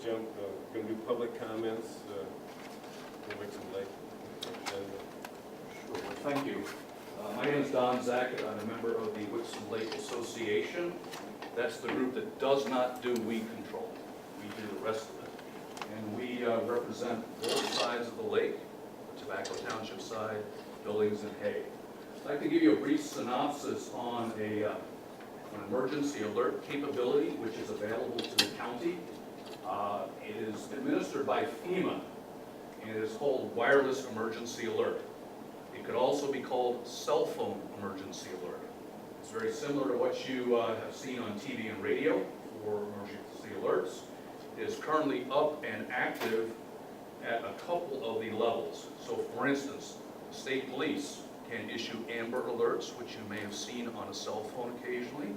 jump, going to do public comments for Wixom Lake. Sure, well, thank you. My name is Don Zackett. I'm a member of the Wixom Lake Association. That's the group that does not do weed control. We do the rest of it. And we represent both sides of the lake, the Tobacco Township side, Billings and Hay. I'd like to give you a brief synopsis on an emergency alert capability which is available to the county. It is administered by FEMA, and it is called Wireless Emergency Alert. It could also be called Cell Phone Emergency Alert. It's very similar to what you have seen on TV and radio for emergency alerts. It is currently up and active at a couple of the levels. So for instance, the state police can issue Amber Alerts, which you may have seen on a cell phone occasionally.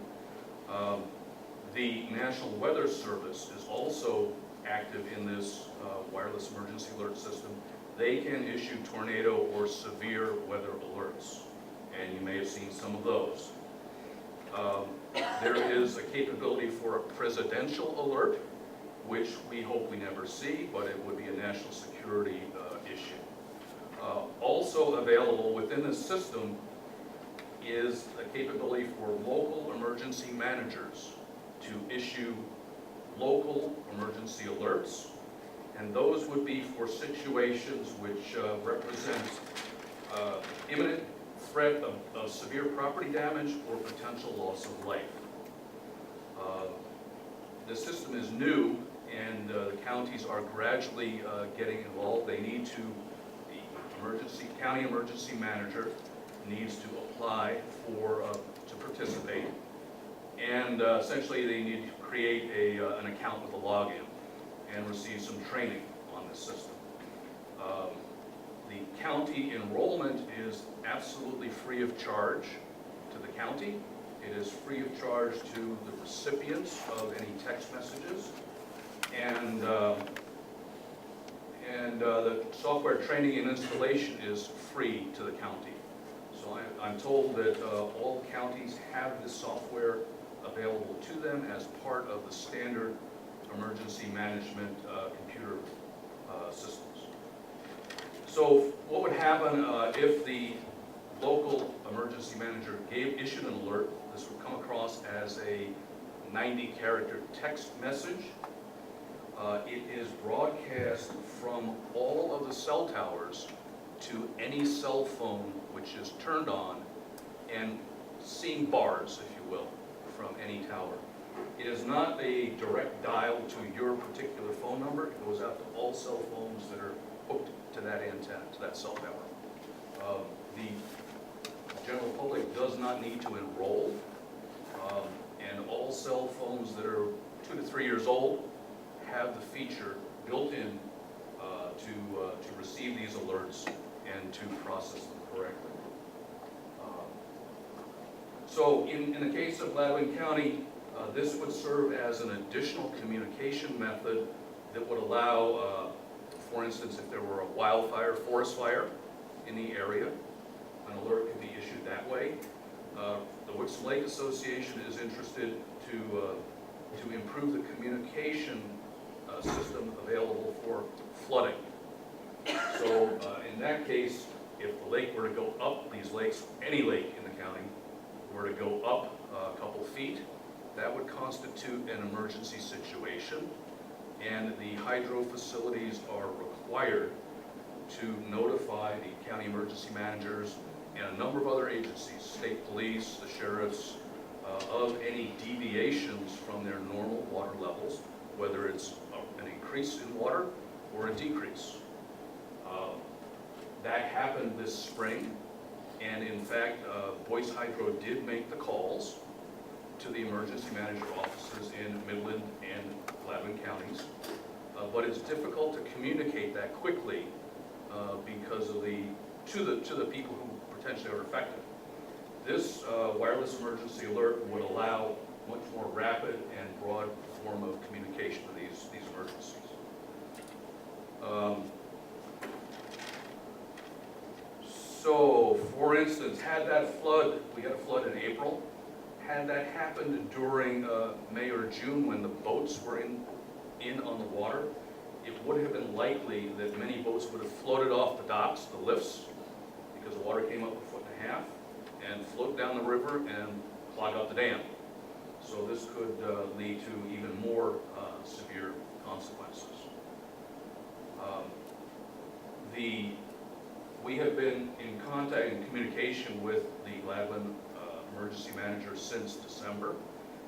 The National Weather Service is also active in this wireless emergency alert system. They can issue tornado or severe weather alerts, and you may have seen some of those. There is a capability for a presidential alert, which we hope we never see, but it would be a national security issue. Also available within the system is a capability for local emergency managers to issue local emergency alerts, and those would be for situations which represent imminent threat of severe property damage or potential loss of life. The system is new, and the counties are gradually getting involved. They need to, the county emergency manager needs to apply to participate, and essentially they need to create an account with a login and receive some training on this system. The county enrollment is absolutely free of charge to the county. It is free of charge to the recipients of any text messages, and the software training and installation is free to the county. So I'm told that all counties have this software available to them as part of the standard emergency management computer systems. So what would happen if the local emergency manager issued an alert? This would come across as a 90-character text message. It is broadcast from all of the cell towers to any cell phone which is turned on and seeing bars, if you will, from any tower. It is not a direct dial to your particular phone number. It goes out to all cell phones that are hooked to that antenna, to that cell tower. The general public does not need to enroll, and all cell phones that are 2 to 3 years old have the feature built in to receive these alerts and to process them correctly. So in the case of Gladwin County, this would serve as an additional communication method that would allow, for instance, if there were a wildfire, forest fire in the area, an alert could be issued that way. The Wixom Lake Association is interested to improve the communication system available for flooding. So in that case, if the lake were to go up, these lakes, any lake in the county, were to go up a couple feet, that would constitute an emergency situation, and the hydro facilities are required to notify the county emergency managers and a number of other agencies, state police, the sheriffs, of any deviations from their normal water levels, whether it's an increase in water or a decrease. That happened this spring, and in fact, Boyce Hydro did make the calls to the emergency manager offices in Midland and Gladwin counties, but it's difficult to communicate that quickly because of to the people who potentially are affected. This wireless emergency alert would allow much more rapid and broad form of communication of these emergencies. So, for instance, had that flood, we had a flood in April, had that happened during May or June when the boats were in on the water, it would have been likely that many boats would have floated off the docks, the lifts, because the water came up 1.5 feet, and float down the river and clog up the dam. So this could lead to even more severe consequences. We have been in contact and communication with the Gladwin emergency manager since December,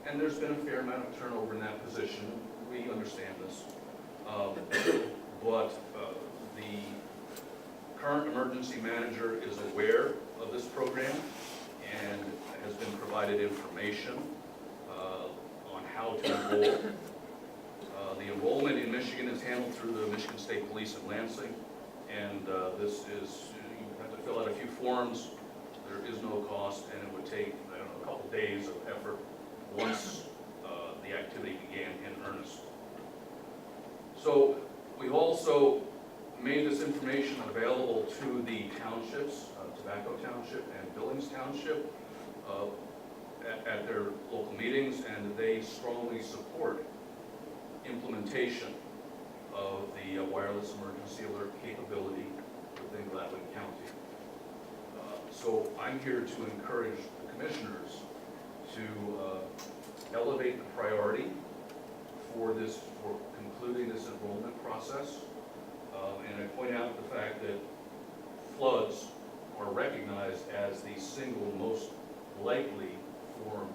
and there's been a fair amount of turnover in that position. We understand this. But the current emergency manager is aware of this program and has been provided information on how to enroll. The enrollment in Michigan is handled through the Michigan State Police in Lansing, and this is, you have to fill out a few forms. There is no cost, and it would take, I don't know, a couple days of effort once the activity began in earnest. So we've also made this information available to the townships, Tobacco Township and Billings Township, at their local meetings, and they strongly support implementation of the wireless emergency alert capability within Gladwin County. So I'm here to encourage the commissioners to elevate the priority for concluding this enrollment process. And I point out the fact that floods are recognized as the single most likely form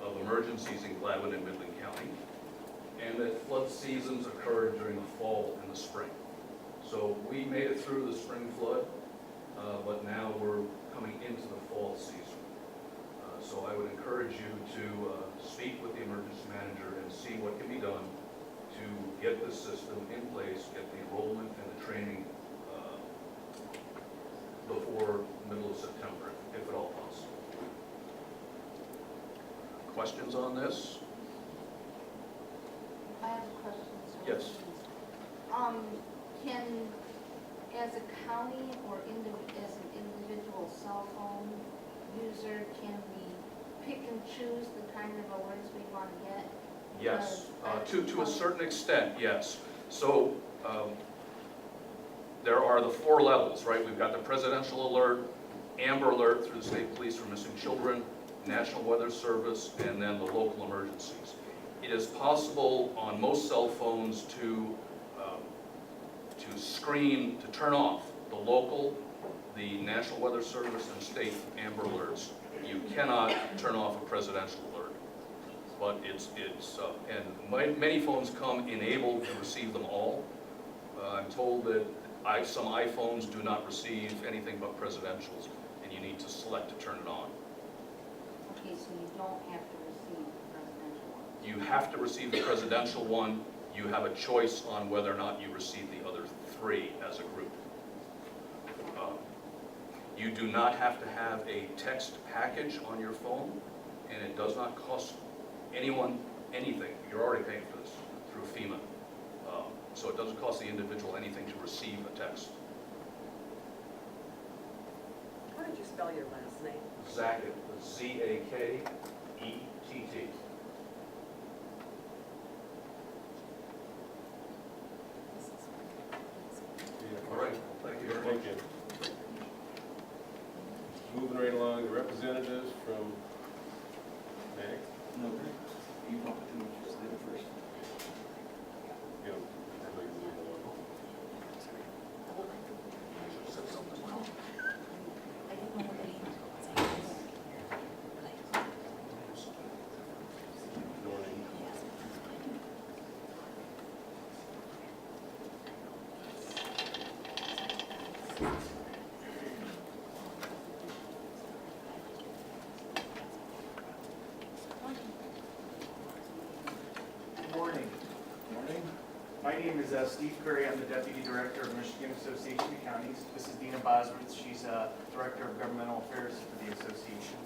of emergencies in Gladwin and Midland County, and that flood seasons occur during the fall and the spring. So we made it through the spring flood, but now we're coming into the fall season. So I would encourage you to speak with the emergency manager and see what can be done to get the system in place, get the enrollment and the training before middle of September, if at all possible. Questions on this? I have a question, sir. Yes. Can, as a county or as an individual cell phone user, can we pick and choose the kind of alerts we want to get? Yes, to a certain extent, yes. So there are the 4 levels, right? We've got the presidential alert, Amber Alert through the state police for missing children, National Weather Service, and then the local emergencies. It is possible on most cell phones to screen, to turn off the local, the National Weather Service, and state Amber Alerts. You cannot turn off a presidential alert, but and many phones come enabled to receive them all. I'm told that some iPhones do not receive anything but presidentials, and you need to select to turn it on. Okay, so you don't have to receive the presidential one? You have to receive the presidential one. You have a choice on whether or not you receive the other 3 as a group. You do not have to have a text package on your phone, and it does not cost anyone anything. You're already paying for this through FEMA. So it doesn't cost the individual anything to receive a text. How did you spell your last name? Zakett, Z-A-K-E-T-T. All right, thank you very much. Thank you. Moving right along, the representatives from MAG. No, you want to just leave it first. You know, everybody's leaving alone. Morning. Good morning. Morning. My name is Steve Curry. I'm the Deputy Director of Michigan Association of Counties. This is Dina Bosworth. She's Director of Governmental Affairs for the association.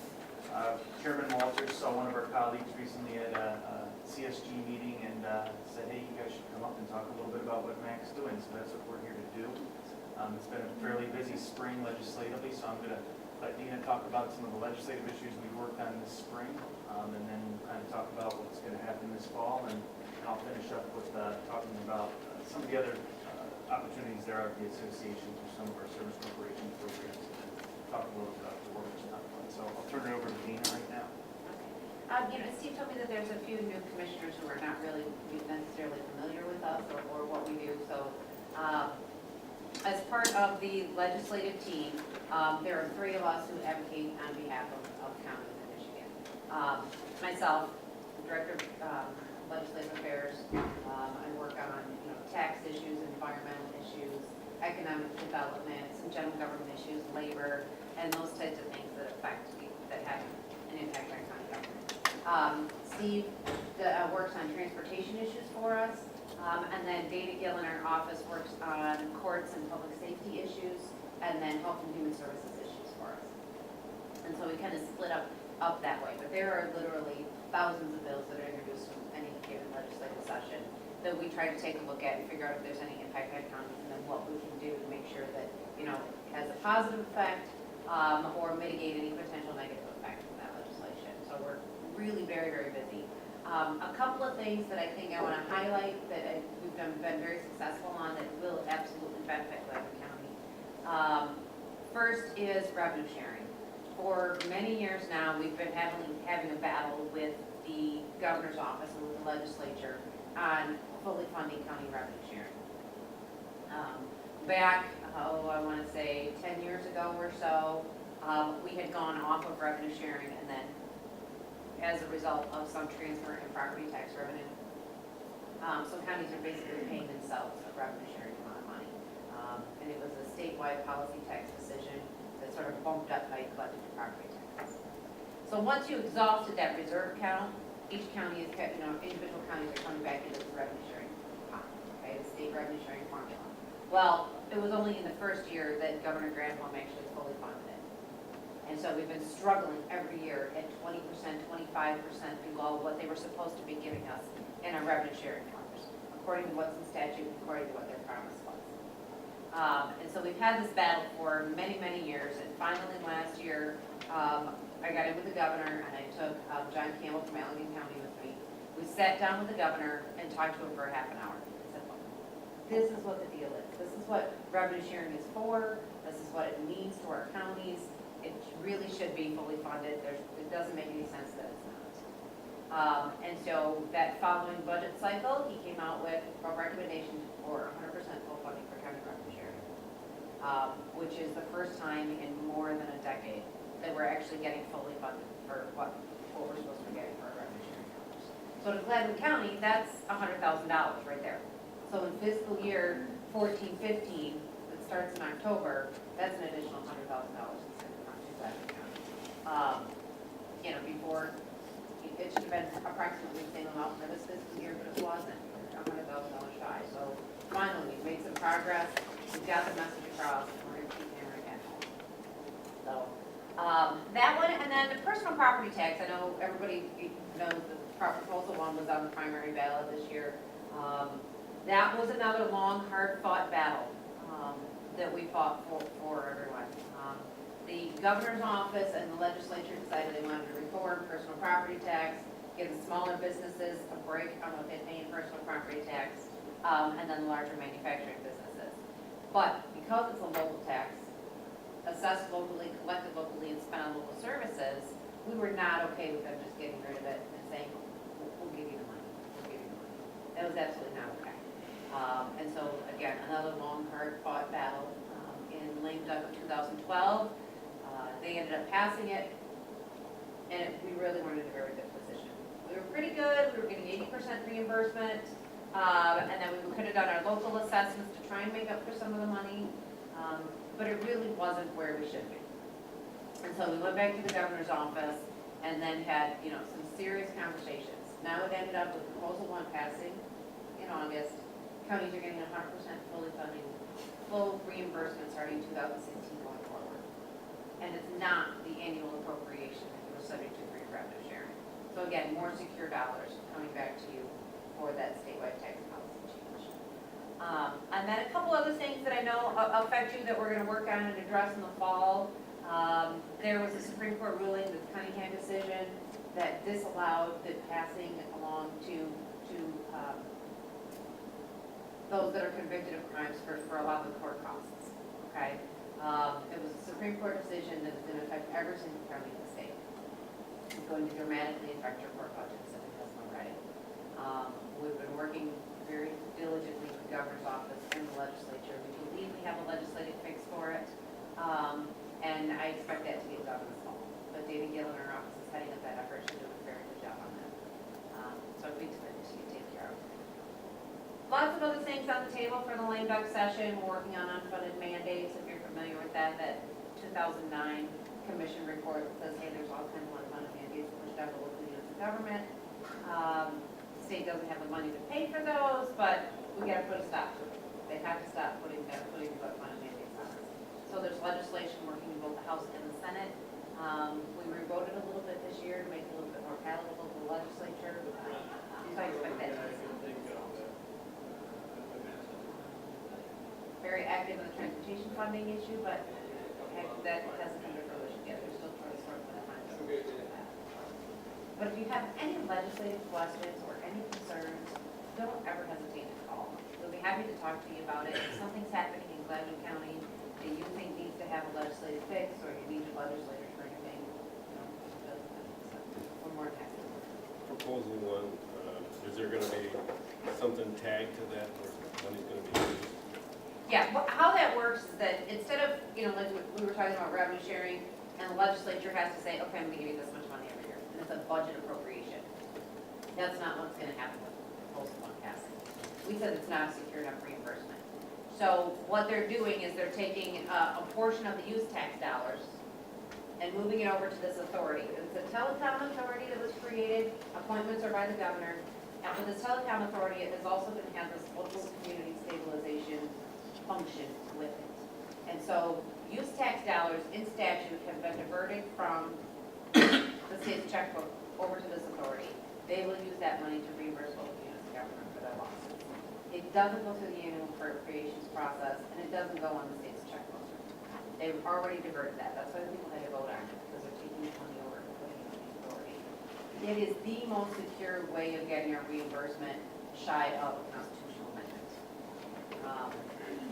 Chairman Walters saw one of our colleagues recently at a CSG meeting and said, hey, you guys should come up and talk a little bit about what MAC's doing. So that's what we're here to do. It's been a fairly busy spring legislatively, so I'm going to let Dina talk about some of the legislative issues we've worked on this spring, and then kind of talk about what's going to happen this fall and and I'll finish up with talking about some of the other opportunities there are at the association through some of our service corporation programs, and talk a little bit about the workers' comp fund. So I'll turn it over to Dina right now. Steve told me that there's a few new commissioners who are not really necessarily familiar with us or what we do. So as part of the legislative team, there are 3 of us who advocate on behalf of counties in Michigan. Myself, Director of Legislative Affairs, I work on tax issues, environmental issues, economic development, some general government issues, labor, and those types of things that have an impact on county government. Steve works on transportation issues for us, and then Dana Gill in our office works on courts and public safety issues, and then health and human services issues for us. And so we kind of split up that way, but there are literally thousands of bills that are introduced from any given legislative session that we try to take a look at and figure out if there's any impact on counties, and then what we can do to make sure that, it has a positive effect, or mitigate any potential negative effect from that legislation. So we're really very, very busy. A couple of things that I think I want to highlight that we've been very successful on that will absolutely benefit Lebanon County. First is revenue sharing. For many years now, we've been having a battle with the governor's office and with the legislature on fully funding county revenue sharing. Back, I want to say 10 years ago or so, we had gone off of revenue sharing, and then as a result of some transfer in property tax revenue, so counties are basically paying themselves a revenue sharing amount of money. And it was a statewide policy tax decision that sort of bumped up how you collected your property taxes. So once you exhausted that reserve count, each county is, individual counties are coming back into the revenue sharing pot, okay, the state revenue sharing formula. Well, it was only in the first year that Governor Granholm actually fully funded it. And so we've been struggling every year at 20%, 25% below what they were supposed to be giving us in our revenue sharing funds, according to what's in statute, according to what their promise was. And so we've had this battle for many, many years, and finally last year, I got in with the governor, and I took John Campbell from Allegheny County with me. We sat down with the governor and talked to him for a half an hour. I said, look, this is what the deal is. This is what revenue sharing is for. This is what it means to our counties. It really should be fully funded. It doesn't make any sense that it's not. And so that following budget cycle, he came out with a recommendation for 100% full funding for county revenue sharing, which is the first time in more than a decade that we're actually getting fully funded for what we're supposed to be getting for our revenue sharing dollars. So to Gladwin County, that's $100,000 right there. So in fiscal year 14-15, that starts in October, that's an additional $100,000 instead of to Gladwin County. Before, it should have been approximately the same amount for this fiscal year, but it wasn't. $100,000 shy. So finally, we've made some progress. We've got the message across, and we're going to keep hammering at home. So that one, and then the personal property tax. I know everybody knows the proposal one was on the primary ballot this year. That was another long, hard-fought battle that we fought for everyone. The governor's office and the legislature decided they wanted to reform personal property tax, give the smaller businesses a break on what they pay in personal property tax, and then the larger manufacturing businesses. But because it's a local tax, assessed locally, collected locally, and spent on local services, we were not okay with them just getting rid of it and saying, we'll give you the money, we'll give you the money. That was absolutely not okay. And so, again, another long, hard-fought battle in lame duck of 2012. They ended up passing it, and we really weren't in a very good position. We were pretty good. We were getting 80% reimbursement, and then we could have done our local assessments to try and make up for some of the money, but it really wasn't where we should be. And so we went back to the governor's office and then had, some serious conversations. Now it ended up with proposal 1 passing in August. Counties are getting 100% fully funding, full reimbursement starting 2016 going forward. And it's not the annual appropriation that was subject to free revenue sharing. So again, more secure dollars coming back to you for that statewide tax policy change. And then a couple other things that I know affect you that we're going to work on and address in the fall. There was a Supreme Court ruling, the Cunningham decision, that disallowed the passing along to to those that are convicted of crimes for a lot of the court costs, okay? It was a Supreme Court decision that is going to affect every single county in the state. It's going to dramatically affect your court budgets if it doesn't already. We've been working very diligently with the governor's office and the legislature. We believe we have a legislative fix for it, and I expect that to get done this fall. But David Gill in our office is heading up that effort. She's doing a very good job on that. So we expect it to get taken care of. Lots of other things on the table for the lame duck session. We're working on unfunded mandates. If you're familiar with that 2009 commission report that says, hey, there's all kinds of unfunded mandates pushed out of local units of government. The state doesn't have the money to pay for those, but we got to put a stop to it. They have to stop putting unfunded mandates on us. So there's legislation working in both the House and the Senate. We rewrote it a little bit this year to make it a little bit more palatable to the legislature. So I expect that to very active in the transportation funding issue, but that hasn't come to fruition yet. They're still trying to sort that out. But if you have any legislative questions or any concerns, don't ever hesitate to call. We'll be happy to talk to you about it. If something's happening in Gladwin County that you think needs to have a legislative fix, or you need your legislators for anything, we're more than happy to work. Proposal one, is there gonna be something tagged to that where money's gonna be used? Yeah, how that works is that instead of, like we were talking about revenue sharing, and the legislature has to say, okay, I'm gonna give you this much money every year, and it's a budget appropriation. That's not what's gonna happen with proposal one passing. We said it's not a secure enough reimbursement. So what they're doing is they're taking a portion of the use tax dollars and moving it over to this authority. It's a telecom authority that was created, appointments are by the governor, and for this telecom authority, it is also gonna have this local community stabilization function with it. And so use tax dollars in statute have been diverted from the state's checkbook over to this authority. They will use that money to reimburse local units of government for their losses. It doesn't go through the annual appropriations process, and it doesn't go on the state's checkbook. They've already diverted that. That's why people had to vote on it, because they're taking the money over and putting it in the authority. It is the most secure way of getting our reimbursement shy of a constitutional amendment.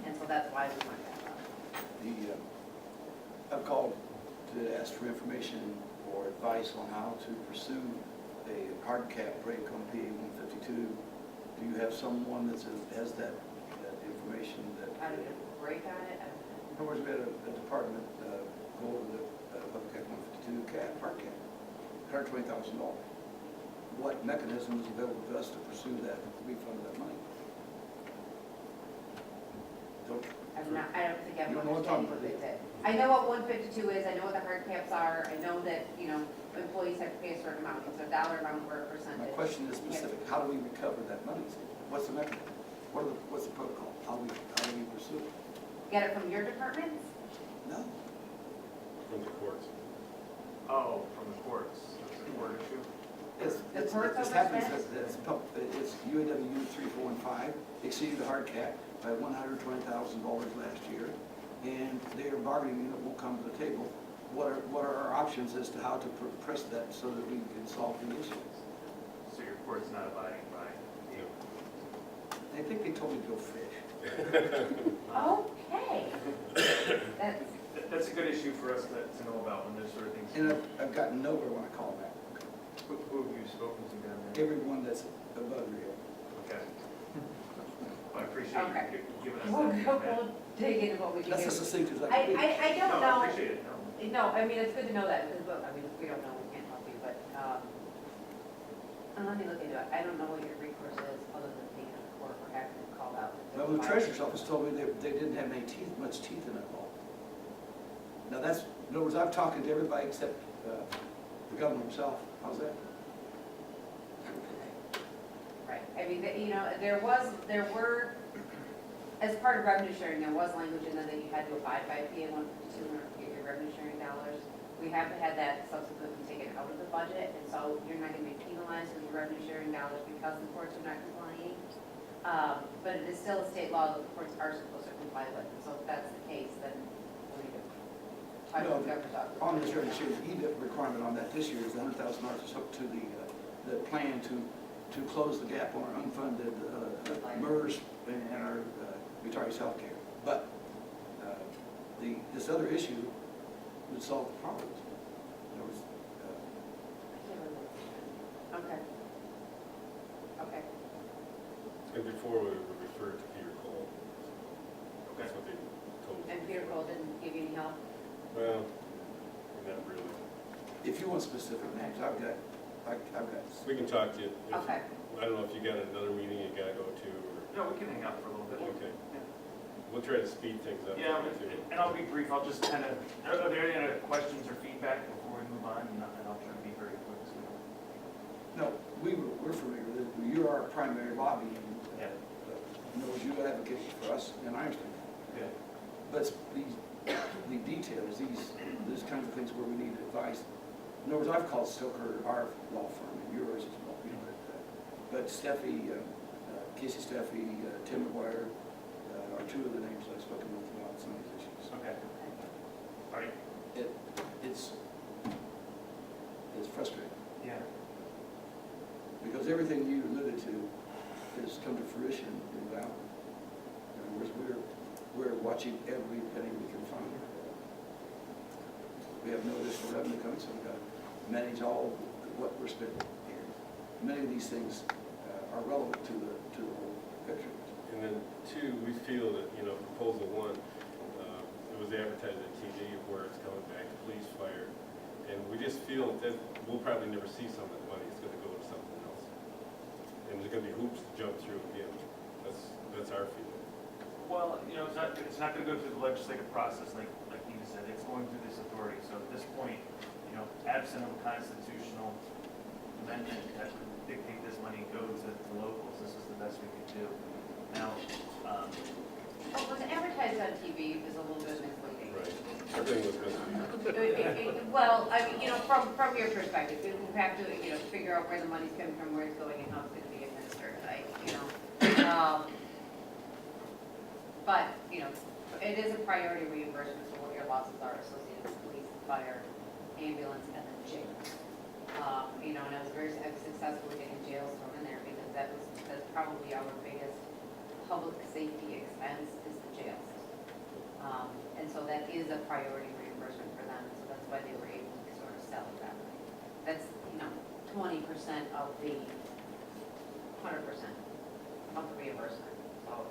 And so that's why we went that route. I've called to ask for information or advice on how to pursue a hard cap rate on PA 152. Do you have someone that has that information that? How to get a break on it? In other words, we had a department go over the Public Act 152 cap, hard cap, $120,000. What mechanism is available to us to pursue that refund of that money? I don't think I'm You don't know what I'm talking understanding what they about, did. I know what 152 is, I know what the hard caps are, I know that, employees have to pay a certain amount, it's a dollar amount or a percentage. My question is specific. How do we recover that money? What's the mechanism? What's the protocol? How do we pursue it? Get it from your departments? No. From the courts? Oh, from the courts, it's a court issue. The courts This happens, overspent? it's UAW 3415 exceeded the hard cap by $120,000 last year, and their bargaining unit won't come to the table. What are our options as to how to press that so that we can solve the issue? So your court's not abiding by. I think they told me to go fish. Okay. That's, That's a good issue for us to know about when there's sort of things. And I've gotten nowhere when I call back. Who have you spoken to down there? Everyone that's above your head. Okay. I appreciate Okay. you giving us we'll, that. we'll dig into what we can That's do. as succinct as I I can be. don't No, I know. appreciate it, no. No, I mean, it's good to know that, because, if we don't know, we can't help you, but, and let me look into it. I don't know what your recourse is, other than being in court or having it called out. Well, the treasurer's office told me they didn't have much teeth in that law. Now that's, in other words, I'm talking to everybody except the governor himself. How's that? Right, I mean, there were, as part of revenue sharing, there was language in there that you had to abide by PA 152 in order to get your revenue sharing dollars. We have had that subsequently taken out of the budget, and so you're not gonna be penalized with your revenue sharing dollars because the courts are not complying. But it is still a state law that the courts are supposed to comply with, and so if that's the case, then we need to talk to the governor's office. On this revenue sharing, the EDIP requirement on that this year is $100,000 is hooked to the plan to to close the gap on our unfunded MERS and our retirees' health care. But this other issue would solve the problems. There was, Okay. Okay. And before we were referred to Peter Cole. Okay. That's what they told us. And Peter Cole didn't give you any help? Well, not really. If you want specific names, I've got. We can talk to you. Okay. I don't know if you got another meeting you gotta go to, or, No, we can hang out for a little bit. okay. We'll try to speed things up. Yeah, too. and I'll be brief, I'll just kind of, are there any other questions or feedback before we move on? And I'll try to be very quick. So No, we're familiar with it. You're our primary lobby, and yeah. knows you advocate for us, and I understand that. Okay. But it's the details, these kinds of things where we need advice. In other words, I've called Stoker our law firm, and yours as well. You know, but Steffi, Casey Steffi, Tim McGuire are two of the names I've spoken with about some of these issues. Okay. All right. It's frustrating, Yeah. because everything you alluded to has come to fruition in Valley. In other words, we're watching every penny we can find. We have no additional revenue coming, so we've got to manage all what we're spending here. Many of these things are relevant to the whole picture. And then two, we feel that, proposal one, it was advertised on TV of where it's coming back, police, fire. And we just feel that we'll probably never see some of that money, it's gonna go to something else. And there's gonna be hoops to jump through again. That's our feeling. Well, it's not going to go through the legislative process like you said. It's going through this authority. So at this point, absent of a constitutional amendment that would dictate this money go to the locals, this is the best we could do. Now, Well, was advertised on TV is a little bit misleading. Right. Everything was misleading. Well, I mean, from your perspective, we have to, figure out where the money's coming from, where it's going, and how it's going to be administered, But, it is a priority reimbursement, so what your losses are associated with police, fire, ambulance, and then jail. And I was very successful getting jails thrown in there, because that's probably our biggest public safety expense is the jail system. And so that is a priority reimbursement for them, so that's why they were able to sort of sell it that way. That's, 20% of the 100% of the reimbursement, so.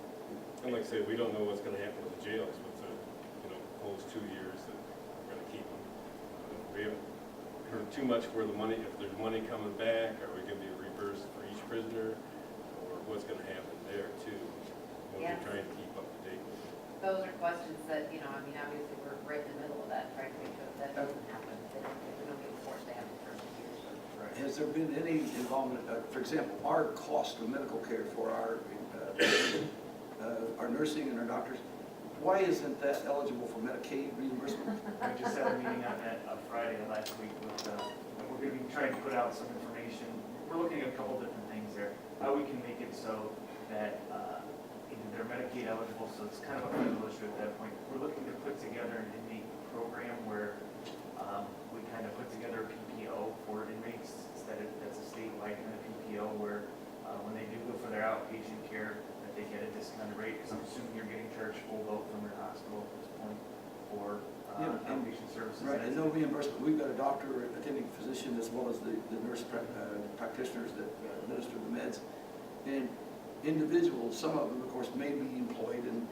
And like I say, we don't know what's gonna happen with the jails with the, those 2 years that we're gonna keep them. We haven't heard too much where the money, if there's money coming back, are we gonna be reimbursed for each prisoner? Or what's gonna happen there too? We'll Yes. be trying to keep up to date with it. Those are questions that, obviously we're right in the middle of that, trying to make sure that doesn't happen. That we don't get forced to have it for 2 years. Has there been any involvement, for example, our cost of medical care for our nursing and our doctors, why isn't that eligible for Medicaid reimbursement? we just had a meeting on that on Friday last week with, we're going to be trying to put out some information. We're looking at a couple different things there. How we can make it so that either they're Medicaid eligible, so it's kind of a federal issue at that point. We're looking to put together an inmate program where we kind of put together a PPO for inmates. That's a statewide kind of PPO where when they do go for their outpatient care, that they get a discounted rate, because I'm assuming you're getting charged full boat from your hospital at this point for outpatient services. Right, and no reimbursement. We've got a doctor, attending physician, as well as the nurse practitioners that administer the meds. And individuals, some of them, of course, may be employed, and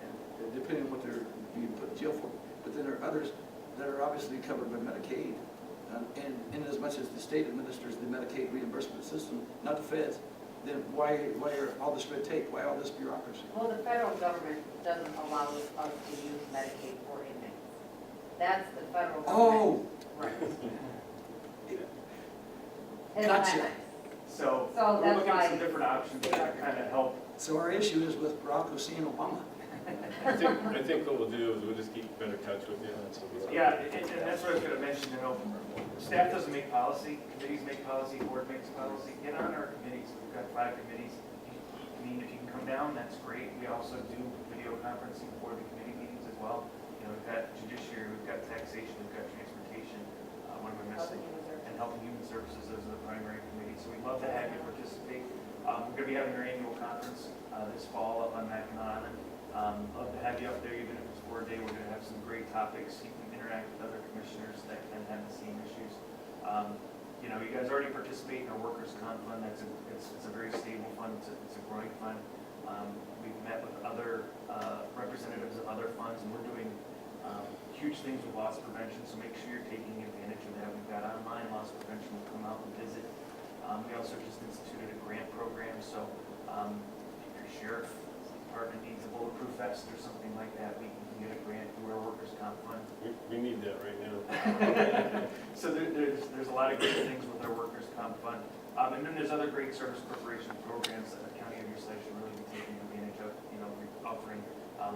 depending on what they're being put in jail for. But then there are others that are obviously covered by Medicaid. And in as much as the state administers the Medicaid reimbursement system, not the feds, then why are all this red tape? Why all this bureaucracy? Well, the federal government doesn't allow us to use Medicaid for inmates. That's the federal government. Oh, Right. Gotcha. So So we're that's looking at why- some different options to kind of help. so our issue is with Barack Hussein Obama. I think what we'll do is we'll just keep better touch with you. Yeah, and that's what I was going to mention, staff doesn't make policy, committees make policy, board makes policy. Get on our committees, we've got 5 committees. I mean, if you can come down, that's great. We also do video conferencing for the committee meetings as well. We've got judiciary, we've got taxation, we've got transportation, what am I missing? And Health and Human Services, those are the primary committees. So we'd love to have you participate. We're gonna be having our annual conference this fall up on Mackinac Island. Love to have you up there, even if it's for a day. We're gonna have some great topics. You can interact with other commissioners that can have the same issues. You know, you guys already participate in our workers' comp fund. It's a very stable fund. It's a growing fund. We've met with other representatives of other funds, and we're doing huge things with loss prevention, so make sure you're taking advantage of that. We've got online loss prevention. Will come out and visit. We also just instituted a grant program, so if your sheriff department needs a bulletproof vest or something like that, we can get a grant through our workers' comp fund. We need that right now. So there's a lot of great things with our workers' comp fund. And then there's other great service corporation programs that the county of your site should really be taking advantage of, you know, offering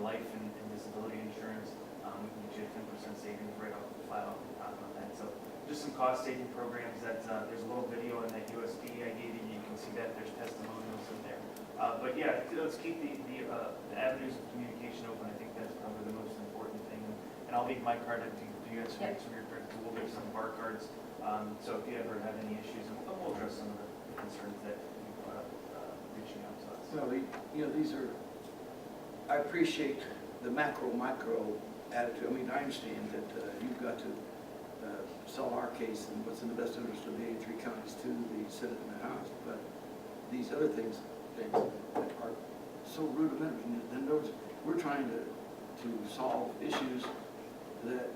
life and disability insurance. We can get you a 10% savings right off the flat off the top on that. So just some cost saving programs that there's a little video in that USB I gave you. You can see that there's testimonials in there. But yeah, let's keep the avenues of communication open. I think that's probably the most important thing. And I'll leave my card up to you guys to make some of your cards. We'll get some of our cards. So if you ever have any issues, and we'll address some of the concerns that you brought up, reaching out to us. Well, you know, these are, I appreciate the macro-micro attitude. I mean, I understand that you've got to sell our case and what's in the best interest of the 83 counties to the Senate and the House, but these other things are so rudimentary. And we're trying to solve issues that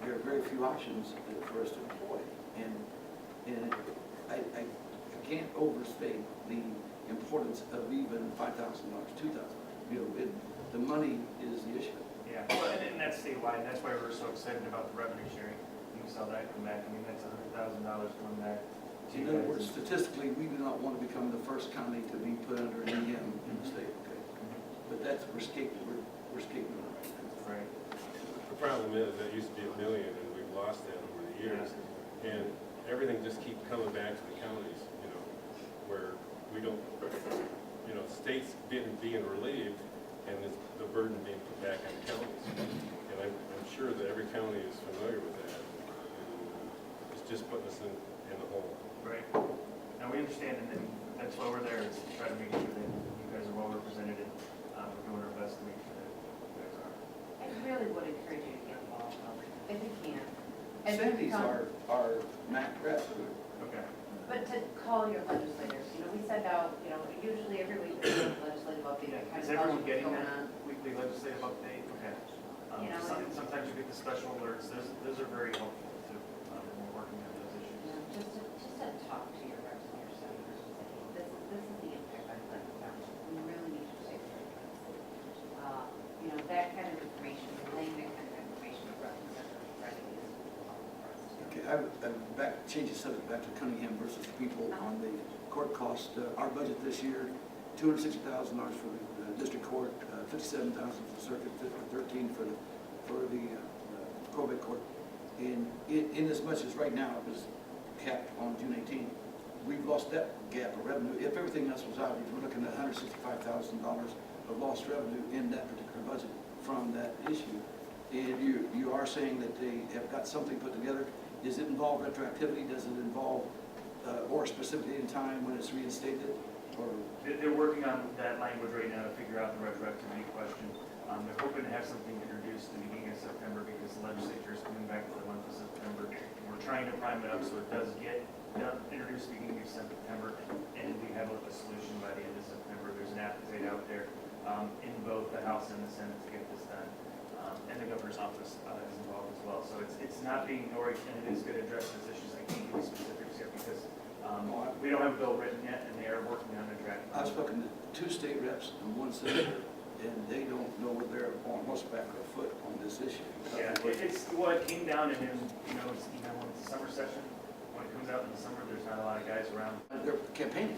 there are very few options for us to employ. And I can't overstate the importance of even $5,000, $2,000. You know, the money is the issue. Yeah, well, and that's statewide, and that's why we're so excited about the revenue sharing. You saw that come back. I mean, that's $100,000 coming back to you In other words, guys. statistically, we do not want to become the first county to be put under an EM in the state, okay? But that's, we're skating on it right Right. The problem is, that used to be $1 million, and we've lost that over the years. And everything just keeps coming back to the counties, you know, where we don't, you know, states being relieved, and the burden being put back on the counties. And I'm sure that every county is familiar with that. And it's just putting us in the hole. Right. Now, we understand, and that's why we're there, is to try to make sure that you guys are well represented, and we're doing our best to make sure that you guys are. I really would encourage you to get involved, if you can. now. And Sandy's become- our MAC rep. Okay. But to call your legislators, you know, we send out, you know, usually every week there's a legislative update, it kind Is of tells everyone you what's getting going that on. weekly legislative update? Okay. You know, Sometimes you get the special alerts. Those are very helpful too, when we're working on those You issues. know, just to talk to your reps and your senators and say, hey, this is the impact I've got on township. We really need your say. You know, that kind of information, relaying that kind of information to representatives, really is helpful for us too. Okay, change the subject back to Cunningham versus people on the court cost. Our budget this year, $260,000 for the district court, $57,000 for the circuit, $13,000 for the probate court. And in as much as right now it was capped on June 18th, we've lost that gap of revenue. If everything else was out, we're looking at $165,000 of lost revenue in that particular budget from that issue. And you are saying that they have got something put together. Does it involve retroactivity? Does it involve or specifically in time when it's reinstated? Or They're working on that language right now to figure out the retroactivity question. They're hoping to have something introduced at the beginning of September because the legislature is coming back for the month of September. We're trying to prime it up so it does get introduced at the beginning of September, and we have a solution by the end of September. There's an appetite out there in both the House and the Senate to get this done. And the governor's office is involved as well. So it's not being ignored, and it is going to address those issues. I can't give you specifics yet because we don't have a bill written yet, and they are working on a draft. I've spoken to 2 state reps and 1 senator, and they don't know whether they're on horseback or foot on this issue. Yeah, it came down, and then, you know, when it's the summer session, when it comes out in the summer, there's not a lot of guys around. They're campaigning.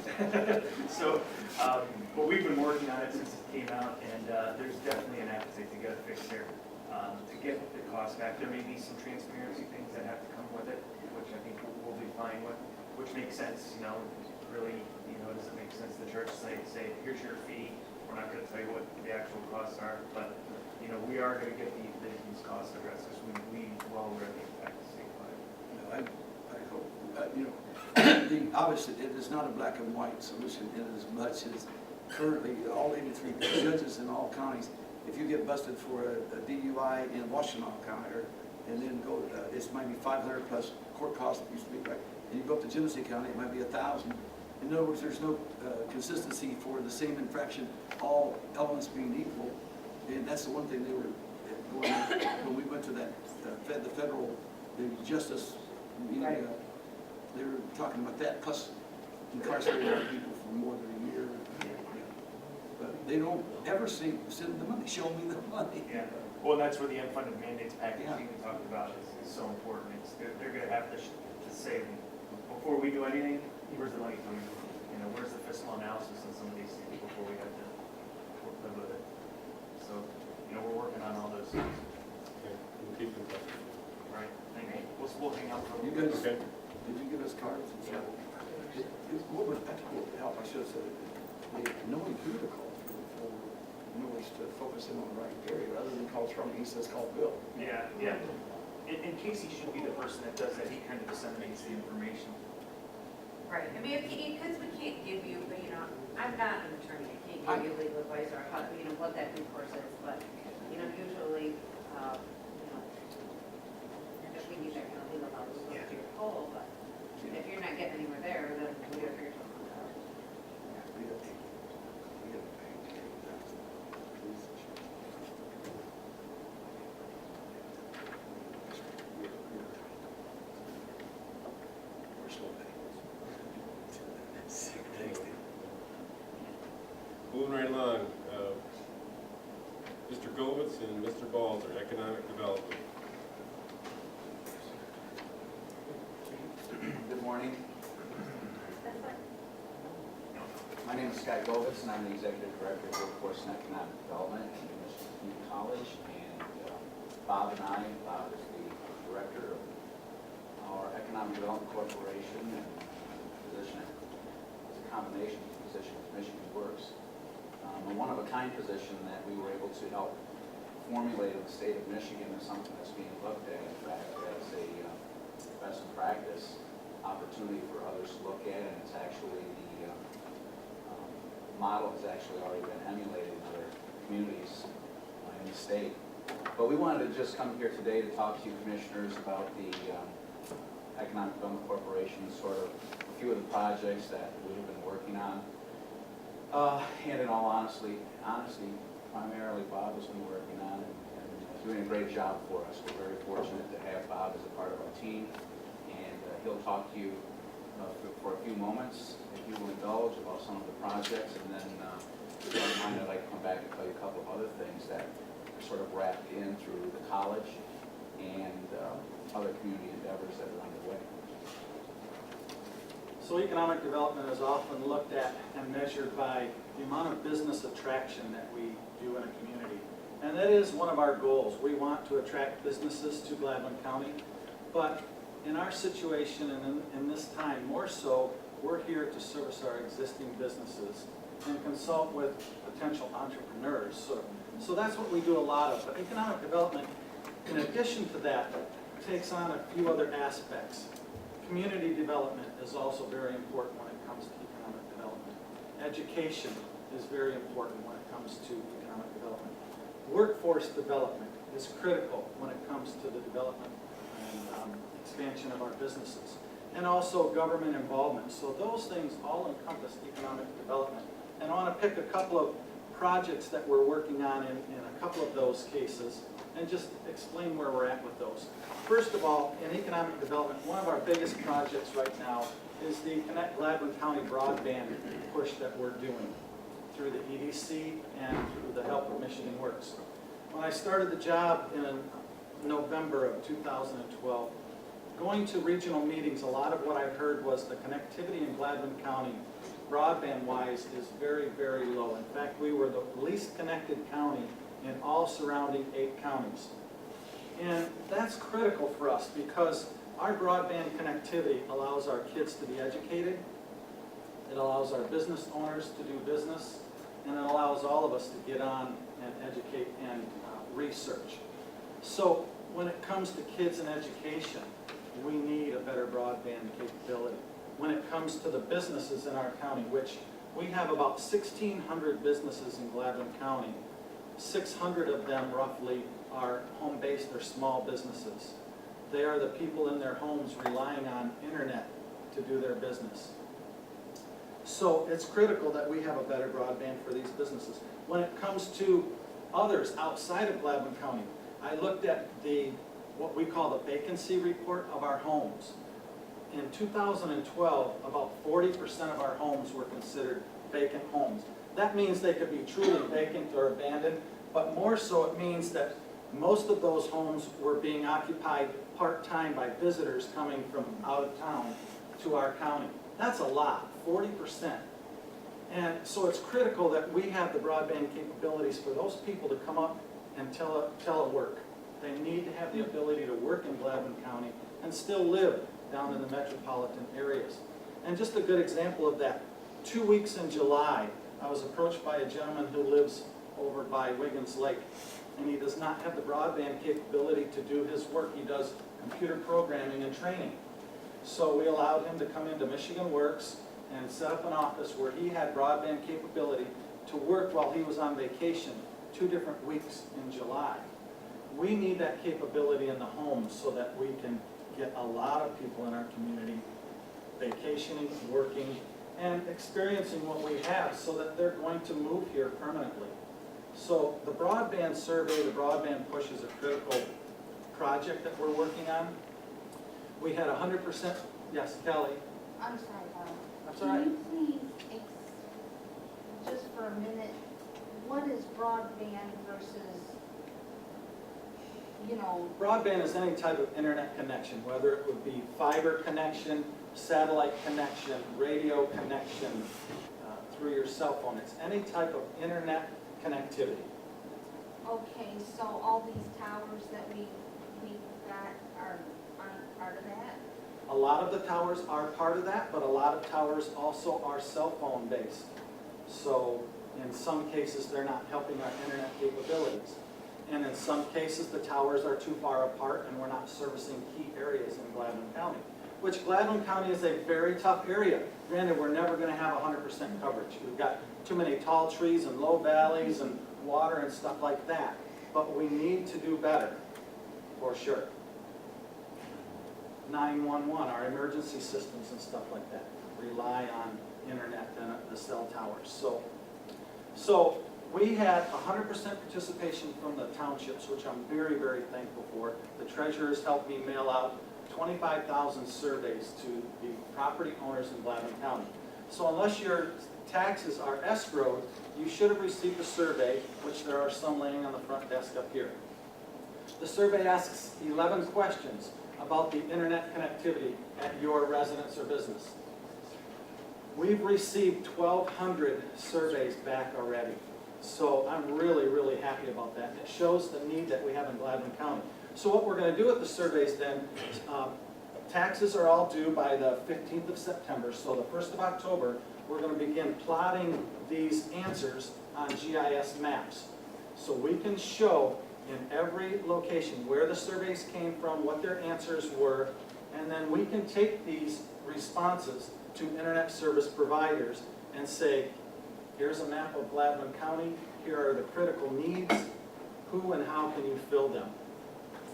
So, but we've been working on it since it came out, and there's definitely an appetite to get a fix here, to get the cost back. There may be some transparency things that have to come with it, which I think we'll be fine with, which makes sense, you know, really, you know, does it make sense the church say, here's your fee, we're not gonna tell you what the actual costs are, but, you know, we are gonna get these costs addressed, because we well already impact the statewide. I hope, you know, Obviously, it is not a black and white solution in as much as currently all 83 judges in all counties, if you get busted for a DUI in Washtenaw County, and then go, it's maybe 500 plus court costs, it used to be, right? And you go up to Genesee County, it might be 1,000. In other words, there's no consistency for the same infraction, all elements being equal. And that's the one thing they were going when we went to that the federal justice meeting. Right. They were talking about that, plus incarcerating our people for more than a year. But they don't ever send the money, show me the money. Yeah, well, and that's where the unfunded mandates package Yeah. we talked about is so important. They're gonna have to say, before we do anything, where's the money coming from? You know, where's the fiscal analysis on some of these things before we have to live with it? So, you know, we're working on all those things, Okay, we'll keep in touch. right? Thank you. We'll hang out for a You little bit. guys, Okay. did you give us cards and stuff? What would that help? I should have said it. Knowing who to call for, knows to focus in on the right area, rather than call Charlie, he says call Bill. Yeah, yeah. And Casey should be the person that does that. He kind of disseminates the information. Right, I mean, because we can't give you, you know, I'm not an attorney, I can't give you legal advice or how, you know, what that recourse is, but, you know, usually, you know, if we need that kind of legal help, we'll look to your poll, but if you're not getting anywhere there, then we gotta figure something out. We're still paying. Moving right along, Mr. Govitz and Mr. Balzer, Economic Development. Good morning. My name is Scott Govitz, and I'm the Executive Director of Workforce and Economic Development at Michigan Community College. And Bob and I, Bob is the Director of our Economic Development Corporation, and position is a combination position with Michigan Works. A one-of-a-kind position that we were able to help formulate in the state of Michigan is something that's being looked at, in fact, as a best practice opportunity for others to look at, and it's actually the model has actually already been emulated in other communities in the state. But we wanted to just come here today to talk to you commissioners about the Economic Development Corporation, sort of a few of the projects that we have been working on. And in all honesty, primarily Bob has been working on and doing a great job for us. We're very fortunate to have Bob as a part of our team, and he'll talk to you for a few moments, if you will indulge, about some of the projects, and then if you don't mind, I'd like to come back and tell you a couple of other things that are sort of wrapped in through the college and other community endeavors that are underway. So economic development is often looked at and measured by the amount of business attraction that we do in a community. And that is one of our goals. We want to attract businesses to Gladwin County. But in our situation and in this time more so, we're here to service our existing businesses and consult with potential entrepreneurs. So that's what we do a lot of. But economic development, in addition to that, takes on a few other aspects. Community development is also very important when it comes to economic development. Education is very important when it comes to economic development. Workforce development is critical when it comes to the development and expansion of our businesses. And also government involvement. So those things all encompass economic development. And I want to pick a couple of projects that we're working on in a couple of those cases and just explain where we're at with those. First of all, in economic development, one of our biggest projects right now is the Connect Gladwin County broadband push that we're doing through the EDC and through the help of Michigan Works. When I started the job in November of 2012, going to regional meetings, a lot of what I heard was the connectivity in Gladwin County, broadband-wise, is very, very low. In fact, we were the least connected county in all surrounding 8 counties. And that's critical for us because our broadband connectivity allows our kids to be educated, it allows our business owners to do business, and it allows all of us to get on and educate and research. So when it comes to kids and education, we need a better broadband capability. when it comes to the businesses in our county, which we have about 1,600 businesses in Gladwin County. 600 of them roughly are home-based or small businesses. They are the people in their homes relying on internet to do their business. So it's critical that we have a better broadband for these businesses. When it comes to others outside of Gladwin County, I looked at what we call the vacancy report of our homes. In 2012, about 40% of our homes were considered vacant homes. That means they could be truly vacant or abandoned, but more so it means that most of those homes were being occupied part-time by visitors coming from out of town to our county. That's a lot, 40%. And so it's critical that we have the broadband capabilities for those people to come up and telework. They need to have the ability to work in Gladwin County and still live down in the metropolitan areas. And just a good example of that, 2 weeks in July, I was approached by a gentleman who lives over by Wiggins Lake, and he does not have the broadband capability to do his work. He does computer programming and training. So we allowed him to come into Michigan Works and set up an office where he had broadband capability to work while he was on vacation 2 different weeks in July. We need that capability in the home so that we can get a lot of people in our community vacationing, working, and experiencing what we have so that they're going to move here permanently. So the broadband survey, the broadband push is a critical project that we're working on. We had 100%, yes, Kelly? I'm sorry, Bob. That's all right. Can you please, just for a minute, what is broadband versus, you know, Broadband is any type of internet connection, whether it would be fiber connection, satellite connection, radio connection, through your cell phone. It's any type of internet connectivity. okay, so all these towers that we got are part of that? A lot of the towers are part of that, but a lot of towers also are cell phone based. So in some cases, they're not helping our internet capabilities. And in some cases, the towers are too far apart and we're not servicing key areas in Gladwin County, which Gladwin County is a very tough area. Granted, we're never going to have 100% coverage. We've got too many tall trees and low valleys and water and stuff like that. But we need to do better, for sure. 911, our emergency systems and stuff like that rely on internet and the cell towers. So we had 100% participation from the townships, which I'm very, very thankful for. The treasurers helped me mail out 25,000 surveys to the property owners in Gladwin County. So unless your taxes are escrowed, you should have received a survey, which there are some laying on the front desk up here. The survey asks 11 questions about the internet connectivity at your residence or business. We've received 1,200 surveys back already. So I'm really, really happy about that. It shows the need that we have in Gladwin County. So what we're going to do with the surveys then, taxes are all due by the 15th of September. So the 1st of October, we're going to begin plotting these answers on GIS maps. So we can show in every location where the surveys came from, what their answers were, and then we can take these responses to internet service providers and say, here's a map of Gladwin County, here are the critical needs, who and how can you fill them?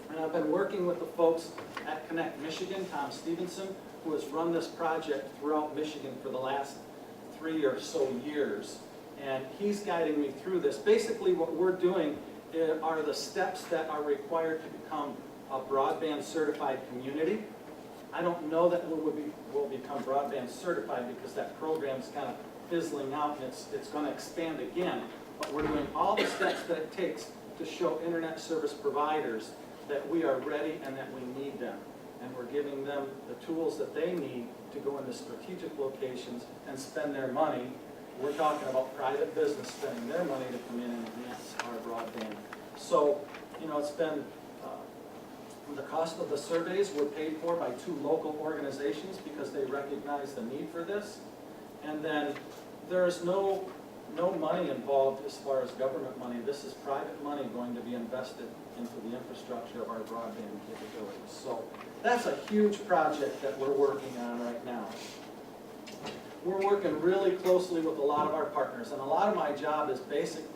And I've been working with the folks at Connect Michigan, Tom Stevenson, who has run this project throughout Michigan for the last 3 or so years. And he's guiding me through this. Basically what we're doing are the steps that are required to become a broadband certified community. I don't know that we'll become broadband certified because that program's kind of fizzling out and it's going to expand again. But we're doing all the steps that it takes to show internet service providers that we are ready and that we need them. And we're giving them the tools that they need to go into strategic locations and spend their money. We're talking about private business spending their money to come in and enhance our broadband. So, you know, it's been, the cost of the surveys were paid for by 2 local organizations because they recognize the need for this. And then there's no money involved as far as government money. This is private money going to be invested into the infrastructure of our broadband capabilities. So that's a huge project that we're working on right now. we're working really closely with a lot of our partners, and a lot of my job is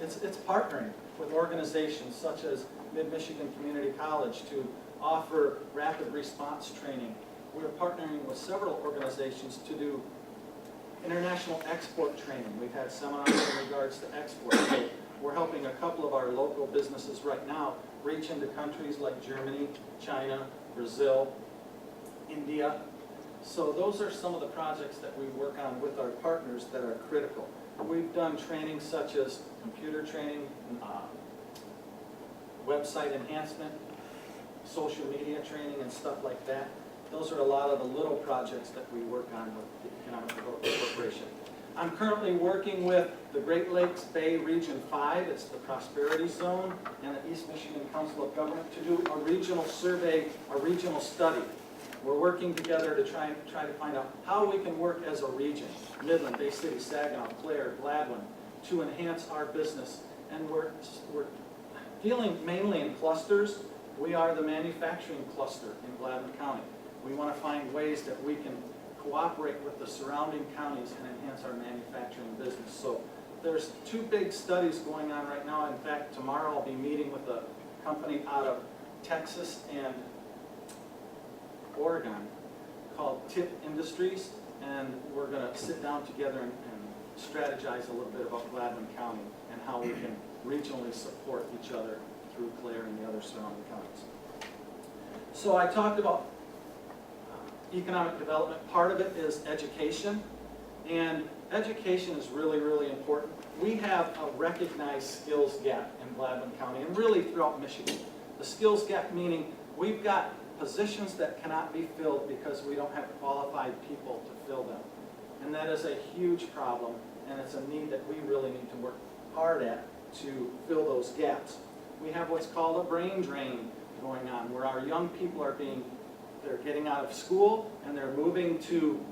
it's partnering with organizations such as Mid-Michigan Community College to offer rapid response training. We're partnering with several organizations to do international export training. We've had seminars in regards to export. So we're helping a couple of our local businesses right now reach into countries like Germany, China, Brazil, India. So those are some of the projects that we work on with our partners that are critical. We've done training such as computer training, website enhancement, social media training and stuff like that. Those are a lot of the little projects that we work on with the Economic Development Corporation. I'm currently working with the Great Lakes Bay Region 5, it's the Prosperity Zone, and the East Michigan Council of Government to do a regional survey, a regional study. We're working together to try to find out how we can work as a region, Midland, Bay City, Saginaw, Clare, Gladwin, to enhance our business. And we're dealing mainly in clusters. We are the manufacturing cluster in Gladwin County. We want to find ways that we can cooperate with the surrounding counties and enhance our manufacturing business. So there's two big studies going on right now. In fact, tomorrow I'll be meeting with a company out of Texas and Oregon called TIP Industries, and we're going to sit down together and strategize a little bit about Gladwin County and how we can regionally support each other through Clare and the other surrounding counties. So I talked about economic development. Part of it is education, and education is really, really important. We have a recognized skills gap in Gladwin County and really throughout Michigan. The skills gap meaning we've got positions that cannot be filled because we don't have qualified people to fill them. And that is a huge problem, and it's a need that we really need to work hard at to fill those gaps. We have what's called a brain drain going on, where our young people are they're getting out of school and they're moving to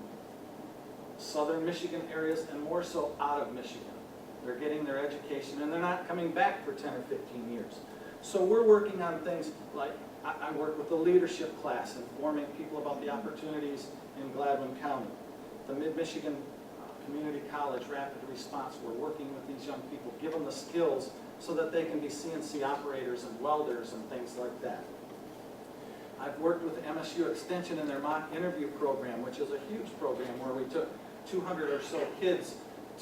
southern Michigan areas and more so out of Michigan. They're getting their education and they're not coming back for 10 or 15 years. So we're working on things like, I work with the leadership class, informing people about the opportunities in Gladwin County. The Mid-Michigan Community College Rapid Response, we're working with these young people, give them the skills so that they can be CNC operators and welders and things like that. I've worked with MSU Extension in their mock interview program, which is a huge program where we took 200 or so kids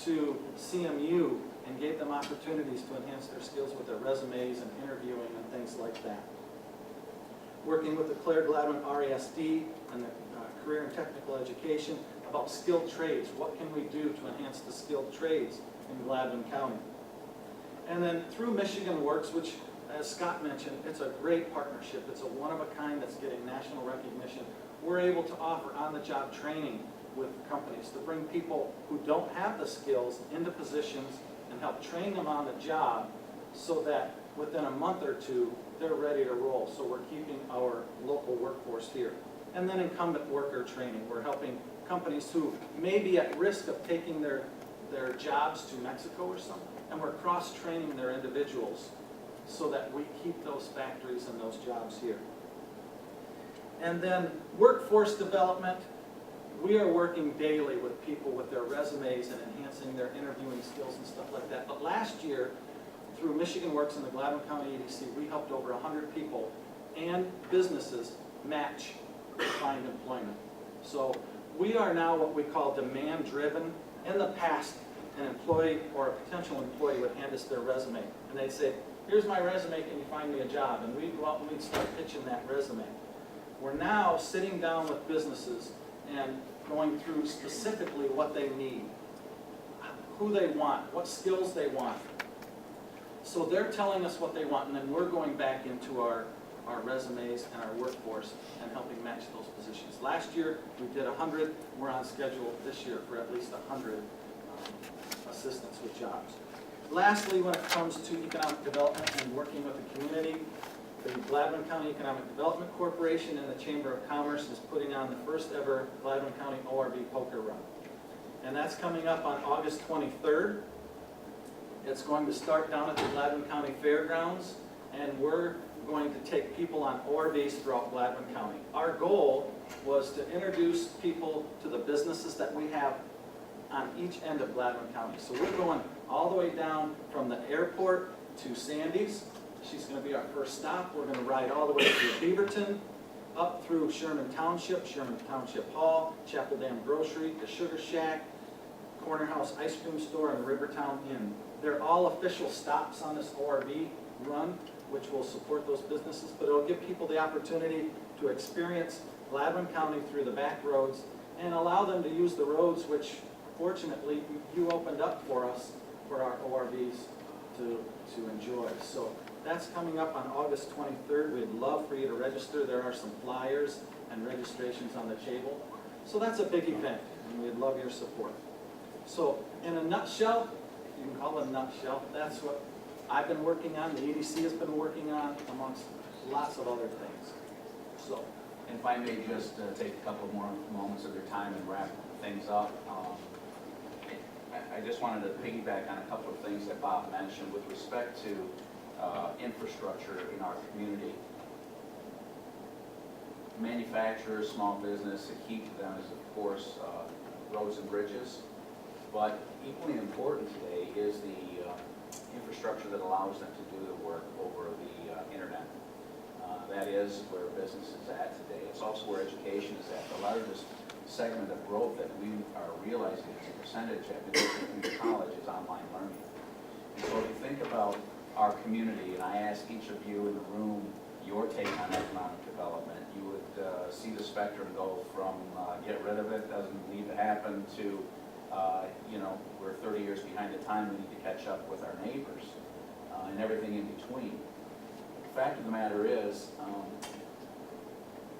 to CMU and gave them opportunities to enhance their skills with their resumes and interviewing and things like that. Working with the Clare Gladwin RESD and the Career and Technical Education about skilled trades. What can we do to enhance the skilled trades in Gladwin County? And then through Michigan Works, which, as Scott mentioned, it's a great partnership. It's a one-of-a-kind that's getting national recognition. We're able to offer on-the-job training with companies to bring people who don't have the skills into positions and help train them on the job so that within a month or two, they're ready to roll. So we're keeping our local workforce here. And then incumbent worker training. We're helping companies who may be at risk of taking their jobs to Mexico or something, and we're cross-training their individuals so that we keep those factories and those jobs here. And then workforce development. We are working daily with people with their resumes and enhancing their interviewing skills and stuff like that. But last year, through Michigan Works and the Gladwin County EDC, we helped over 100 people and businesses match to find employment. So we are now what we call demand-driven. In the past, an employee or a potential employee would hand us their resume, and they'd say, here's my resume, can you find me a job? And we'd go out and we'd start pitching that resume. We're now sitting down with businesses and going through specifically what they need, who they want, what skills they want. So they're telling us what they want, and then we're going back into our resumes and our workforce and helping match those positions. Last year, we did 100. We're on schedule this year for at least 100 assistants with jobs. Lastly, when it comes to economic development and working with the community, the Gladwin County Economic Development Corporation and the Chamber of Commerce is putting on the first ever Gladwin County ORV Poker Run. And that's coming up on August 23rd. It's going to start down at the Gladwin County Fairgrounds, and we're going to take people on ORVs throughout Gladwin County. Our goal was to introduce people to the businesses that we have on each end of Gladwin County. So we're going all the way down from the airport to Sandy's. She's gonna be our first stop. We're gonna ride all the way through Beaverton, up through Sherman Township Hall, Chapel Dam Grocery, the Sugar Shack, Corner House Ice Cream Store, and the Rivertown Inn. They're all official stops on this ORV run, which will support those businesses, but it'll give people the opportunity to experience Gladwin County through the back roads and allow them to use the roads which fortunately you opened up for us for our ORVs to enjoy. So that's coming up on August 23rd. We'd love for you to register. There are some flyers and registrations on the table. So that's a big event, and we'd love your support. So in a nutshell, you can call it a nutshell, that's what I've been working on, the EDC has been working on, amongst lots of other things. So, And if I may just take a couple more moments of your time and wrap things up. I just wanted to piggyback on a couple of things that Bob mentioned with respect to infrastructure in our community. Manufacturers, small business, the key to them is, of course, roads and bridges. But equally important today is the infrastructure that allows them to do the work over the internet. That is where business is at today. It's also where education is at. The largest segment of growth that we are realizing as a percentage at Community College is online learning. And so if you think about our community, and I ask each of you in the room your take on economic development, you would see the spectrum go from get rid of it, doesn't need to happen, to we're 30 years behind the time, we need to catch up with our neighbors, and everything in between. The fact of the matter is,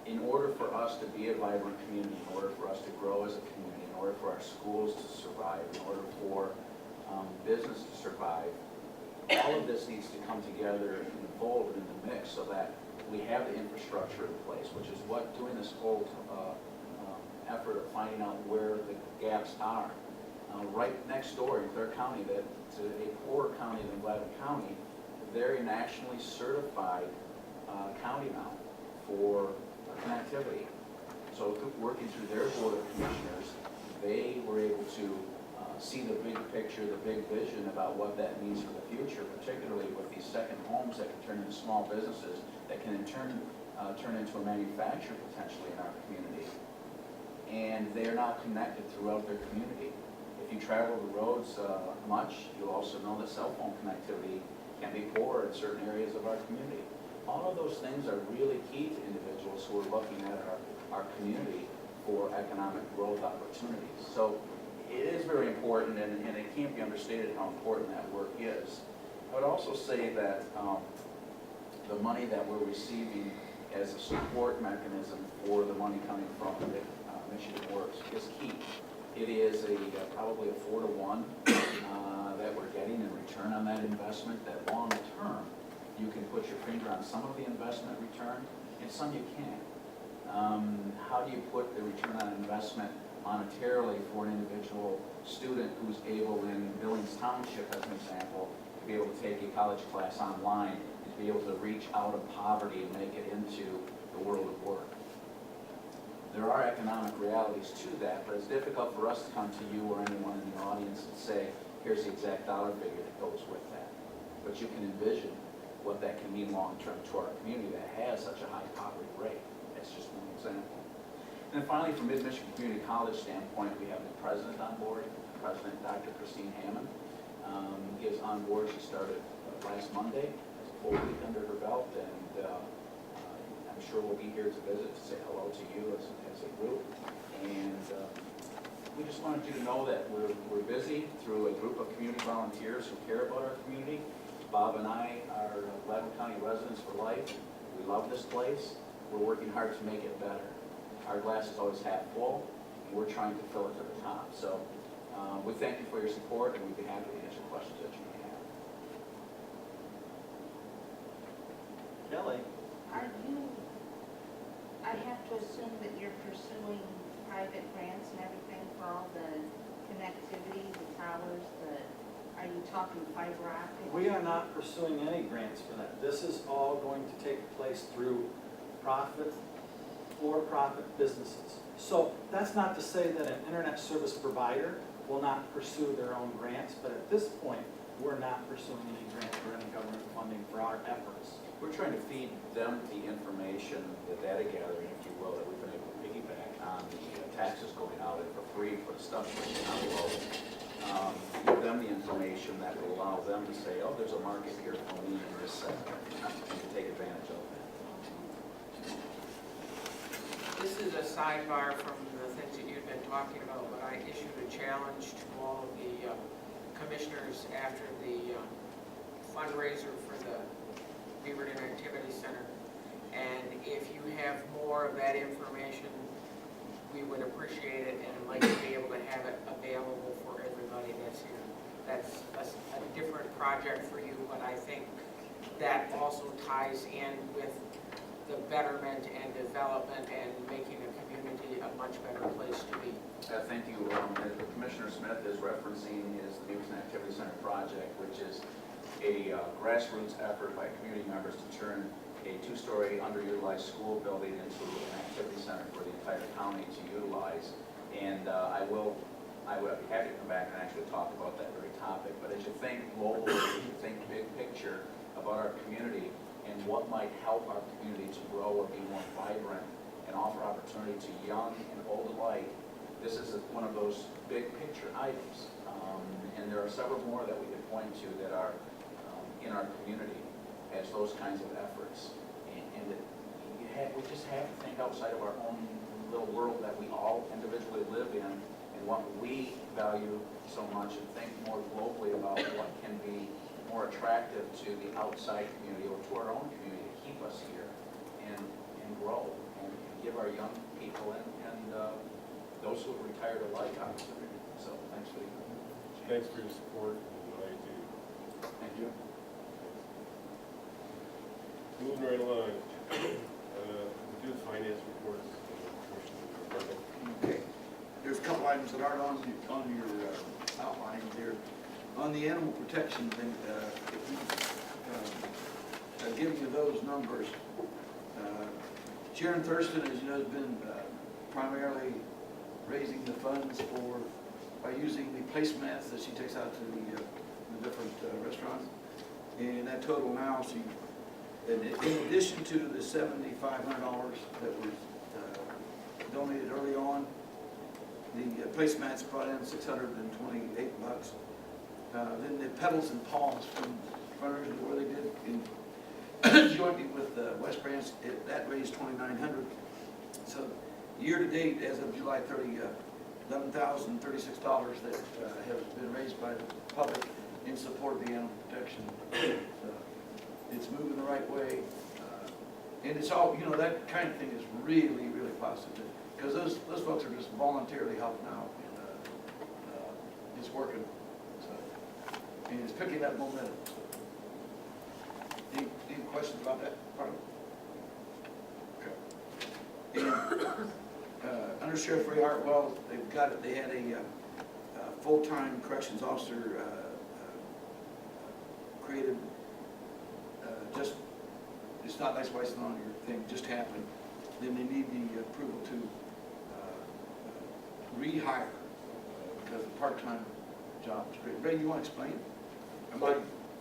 in order for us to be a vibrant community, in order for us to grow as a community, in order for our schools to survive, in order for business to survive, all of this needs to come together and fold in the mix so that we have the infrastructure in place, which is what doing this whole effort of finding out where the gaps are. Right next door in Clare County, that's a poorer county than Gladwin County, they're a nationally certified county now for connectivity. So working through their board of commissioners, they were able to see the big picture, the big vision about what that means for the future, particularly with these second homes that can turn into small businesses, that can in turn turn into a manufacturer potentially in our community. And they are now connected throughout their community. If you travel the roads much, you'll also know that cell phone connectivity can be poor in certain areas of our community. All of those things are really key to individuals who are looking at our community for economic growth opportunities. So it is very important, and it can't be understated how important that work is. I would also say that the money that we're receiving as a support mechanism for the money coming from Michigan Works is key. It is probably a 4-to-1 that we're getting in return on that investment, that long term, you can put your finger on some of the investment return, and some you can't. How do you put the return on investment monetarily for an individual student who's able in Billings Township, as an example, to be able to take a college class online, and to be able to reach out of poverty and make it into the world of work? There are economic realities to that, but it's difficult for us to come to you or anyone in the audience and say, here's the exact dollar figure that goes with that. But you can envision what that can mean long-term to our community that has such a high poverty rate. That's just one example. And then finally, from Mid-Michigan Community College standpoint, we have the president on board, President Dr. Christine Hammond is on board. She started last Monday, has a full week under her belt, and I'm sure we'll be here to visit, to say hello to you as a group. And we just wanted you to know that we're busy through a group of community volunteers who care about our community. Bob and I are Gladwin County residents for life. We love this place. We're working hard to make it better. Our glass is always half full, and we're trying to fill it to the top. So we thank you for your support, and we'd be happy to answer questions that you may have. Kelly? Are you, I have to assume that you're pursuing private grants and everything for all the connectivity, the towers, are you talking fiber optic? We are not pursuing any grants for that. This is all going to take place through for-profit businesses. So that's not to say that an internet service provider will not pursue their own grants, but at this point, we're not pursuing any grants or any government funding for our efforts. We're trying to feed them the information, the data gathering, if you will, that we've been able to piggyback on the taxes going out and for free for the stuff going down the road. Give them the information that will allow them to say, oh, there's a market here for me in this sector, and to take advantage of that. This is a sidebar from the things that you've been talking about, but I issued a challenge to all of the commissioners after the fundraiser for the Beaverton Activity Center. And if you have more of that information, we would appreciate it and like to be able to have it available for everybody that's here. That's a different project for you, but I think that also ties in with the betterment and development and making a community a much better place to be. Thank you. Commissioner Smith is referencing is the Beaverton Activity Center project, which is a grassroots effort by community members to turn a two-story underutilized school building into an activity center for the entire county to utilize. And I would be happy to come back and actually talk about that very topic. But as you think globally, as you think big picture about our community and what might help our community to grow or be more vibrant and offer opportunity to young and old alike, this is one of those big picture items. And there are several more that we can point to that are in our community as those kinds of efforts. And we just have to think outside of our own little world that we all individually live in and what we value so much, and think more globally about what can be more attractive to the outside community or to our own community to keep us here and grow and give our young people and those who have retired alike opportunity. So thanks for the chance. Thanks for your support, and I do. Thank you. Moving right along, we do the finance reports. Okay, there's a couple items that aren't on your outline there. On the animal protection thing, giving you those numbers, Sharon Thurston, as you know, has been primarily raising the funds by using the placemats that she takes out to the different restaurants. And that total now, in addition to the $7,500 that was donated early on, the placemats brought in $628. Then the petals and palms from runners where they did in jointly with West Branch, that raised $2,900. So year to date, as of July 30, $11,036 that has been raised by the public in support of the animal protection. It's moving the right way, and it's all, you know, that kind of thing is really, really positive, because those folks are just voluntarily helping out, and it's working, so, and it's picking up momentum. Any questions about that part of it? Okay. And Under Sheriff Ray Hartwell, they had a full-time corrections officer created. It's not nice wasting on your thing, just happened. Then they need the approval to rehire because the part-time job is great. Ray, you want to explain?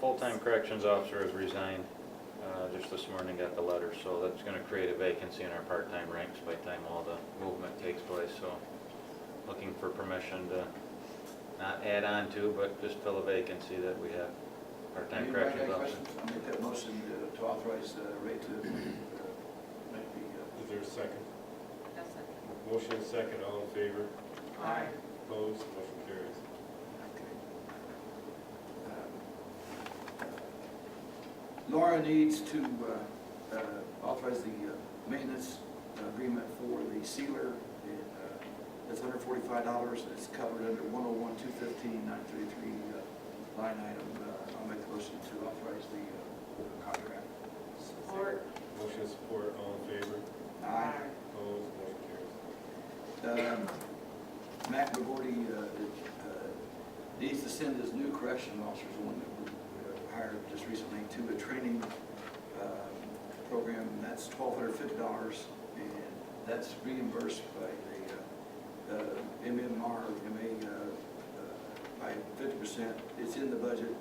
Full-time corrections officer has resigned just this morning, got the letter, so that's going to create a vacancy in our part-time ranks by the time all the movement takes place. So looking for permission to not add on to, but just fill a vacancy that we have. Part-time corrections officer. I'll make that motion to authorize Ray to make the... Is there a second? That's it. Motion is second, all in favor? Aye. Opposed, motion carries. Laura needs to authorize the maintenance agreement for the sealer. That's $145. It's covered under 101-215-933 line item. I'll make the motion to authorize the contract. Support. Motion is support, all in favor? Aye. Opposed, motion carries. Matt McGordy needs to send his new correction officers, one that we hired just recently, to a training program, and that's $1,250, and that's reimbursed by the MMR, MA by 50%. It's in the budget,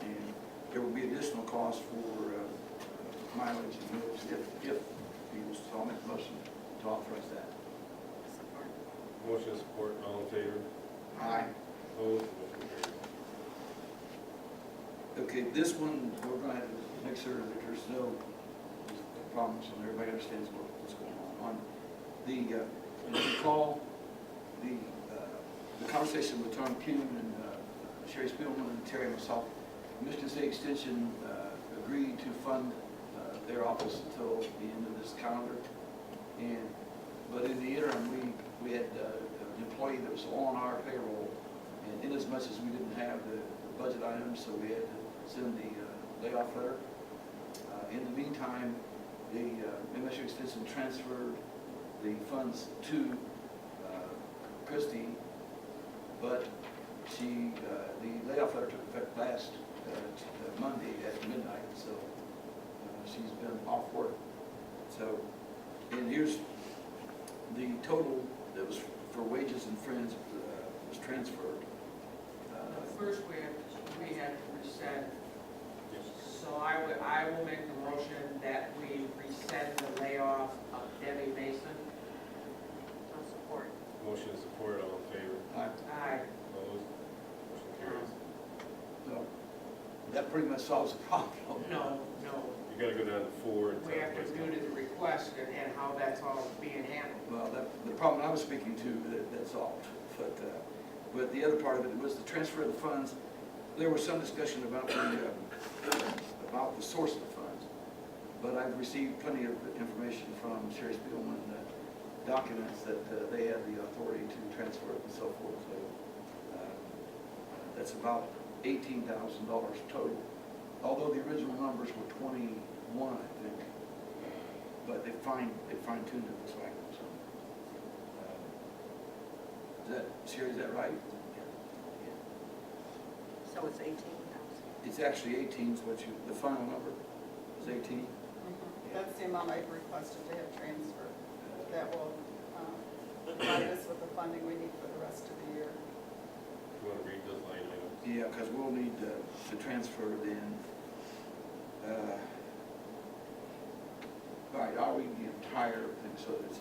and there will be additional costs for mileage and meals if used. So I'll make the motion to authorize that. Support. Motion and support, all in favor? Aye. Opposed? Motion carries. Okay, this one, we're going to have to make sure that there's no problems and everybody understands what's going on. The, recall the conversation with Tom Kuhn and Sherry Spielman and Terry and myself. Michigan State Extension agreed to fund their office until the end of this calendar. But in the interim, we had an employee that was on our payroll, and in as much as we didn't have the budget items, so we had to send the layoff letter. In the meantime, the MSU Extension transferred the funds to Christie, but the layoff letter took effect last Monday at midnight, so she's been off work. So, and here's the total that was for wages and friends was transferred. First, we had to rescind. So I will make the motion that we rescind the layoff of Debbie Mason. I'll support. Motion and support, all in favor? Aye. Opposed? Motion carries. So that pretty much solves the problem. No. You gotta go down to 4 and. We have to do to the request and how that's all being handled. Well, the problem I was speaking to, that's solved. But the other part of it was the transfer of the funds. There was some discussion about the source of the funds, but I've received plenty of information from Sherry Spielman documents that they have the authority to transfer it and so forth. So that's about $18,000 total. Although the original numbers were 21, I think, but they fine-tuned it this way. So, Sherry, is that right? So it's 18,000. It's actually 18 is what the final number is 18. That's the amount I've requested to have transferred. That will provide us with the funding we need for the rest of the year. You wanna read those line items? Yeah, because we'll need to transfer then. All right, I'll read the entire thing so that it's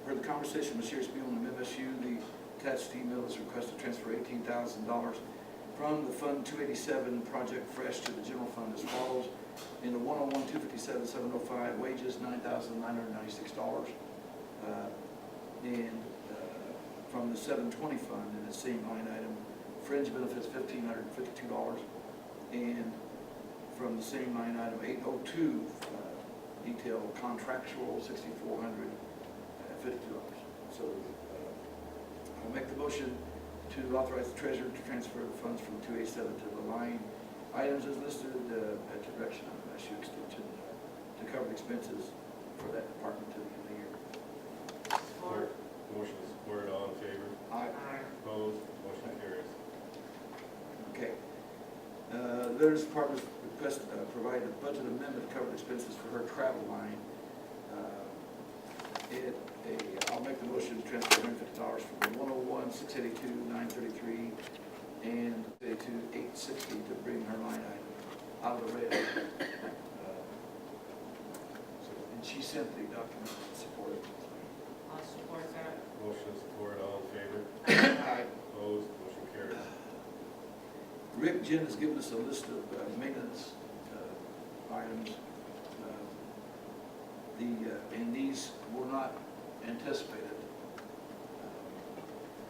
for the conversation with Sherry Spielman of MSU, the attached email is requested to transfer $18,000 from the Fund 287 Project Fresh to the general fund as follows. In the 101-257-705 wages, $9,996. And from the 720 fund in the same line item, fringe benefits $1,552. And from the same line item, 802 detail contractual, $6,452. So I'll make the motion to authorize the treasurer to transfer the funds from 287 to the line items as listed at the direction of MSU Extension to cover the expenses for that department to the end of the year. Support. Motion and support, all in favor? Aye. Opposed? Motion carries. Okay. The Veterans Department request provide a budget amendment to cover the expenses for her travel line. I'll make the motion to transfer $150 from the 101-682-933 and to 860 to bring her line item out of the red. And she sent the document to support it. I'll support that. Motion and support, all in favor? Aye. Opposed? Motion carries. Rick Jen has given us a list of maintenance items. And these were not anticipated.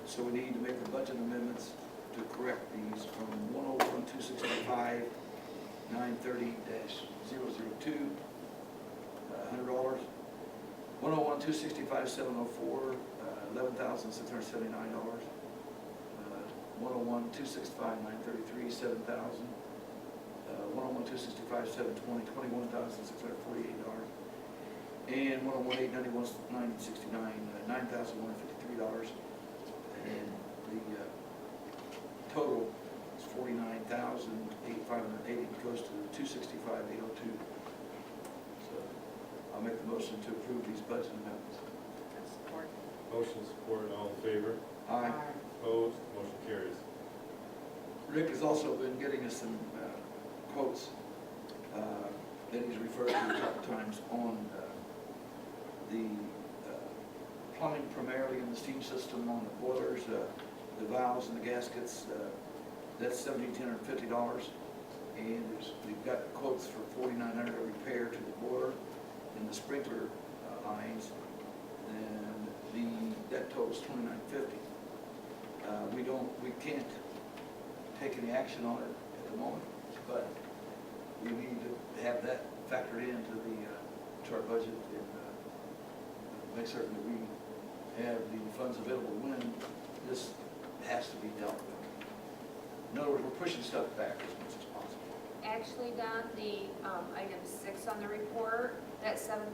So we need to make the budget amendments to correct these from 101-265, 930-002, $100. 101-265-704, $11,679. 101-265-933, $7,000. 101-265-720, $21,648. And 101-891-969, $9,153. And the total is $49,580, goes to $265,802. So I'll make the motion to approve these budget amendments. Support. Motion and support, all in favor? Aye. Opposed? Motion carries. Rick has also been getting us some quotes that he's referred to a couple times on the plumbing primarily in the steam system, on the boilers, the valves and the gaskets. That's $1,750. And we've got quotes for $4,900 a repair to the boiler and the sprinkler lines. And that totals $2,950. We can't take any action on it at the moment, but we need to have that factored into our budget and make certain that we have the funds available when this has to be dealt with. In other words, we're pushing stuff back as much as possible. Actually, Don, the item 6 on the report, that $7,000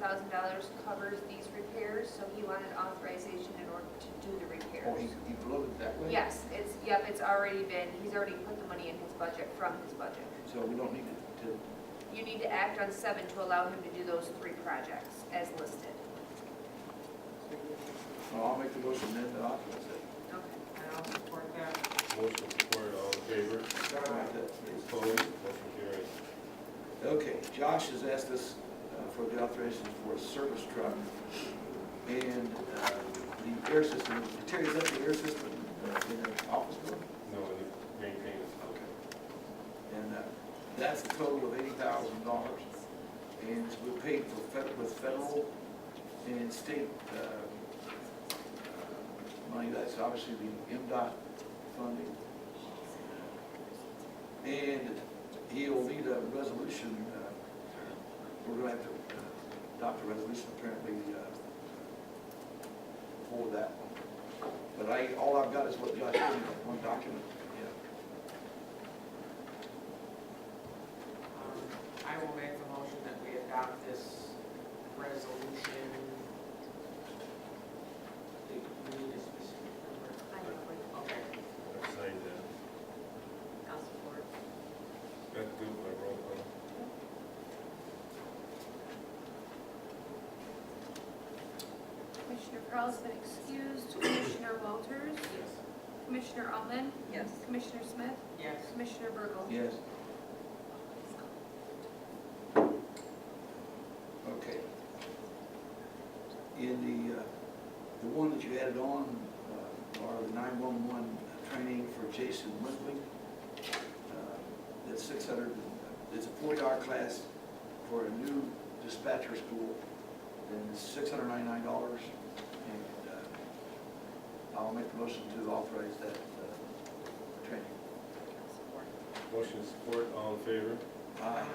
covers these repairs, so he wanted authorization in order to do the repairs. Oh, he bloated that way? Yes, it's already been, he's already put the money in his budget, from his budget. So we don't need to, You need to act on 7 to allow him to do those 3 projects as listed. well, I'll make the motion then to authorize it. Okay. And I'll support that. Motion support, all in favor? Opposed? Motion carries. Okay, Josh has asked us for the authorization for a service truck and the air system. Terry, is that the air system in the office building? No, and maintain it. Okay. And that's a total of $80,000. And we're paid with federal and state money. That's obviously the MDOT funding. And he'll need a resolution. We're going to have to adopt a resolution apparently for that one. But all I've got is what Josh gave me, one document. I will make the motion that we adopt this resolution. Do you need a specific number? Okay. I signed that. I'll support. That's good, my roll call. Commissioner Crowell's been excused. Commissioner Walters? Yes. Commissioner Altman? Yes. Commissioner Smith? Yes. Commissioner Burgle? Yes. Okay. In the one that you added on are the 911 training for Jason Windley. That's 600. It's a 40-hour class for a new dispatcher school, and it's $699. And I'll make the motion to authorize that training. Support. Motion support, all in favor? Aye.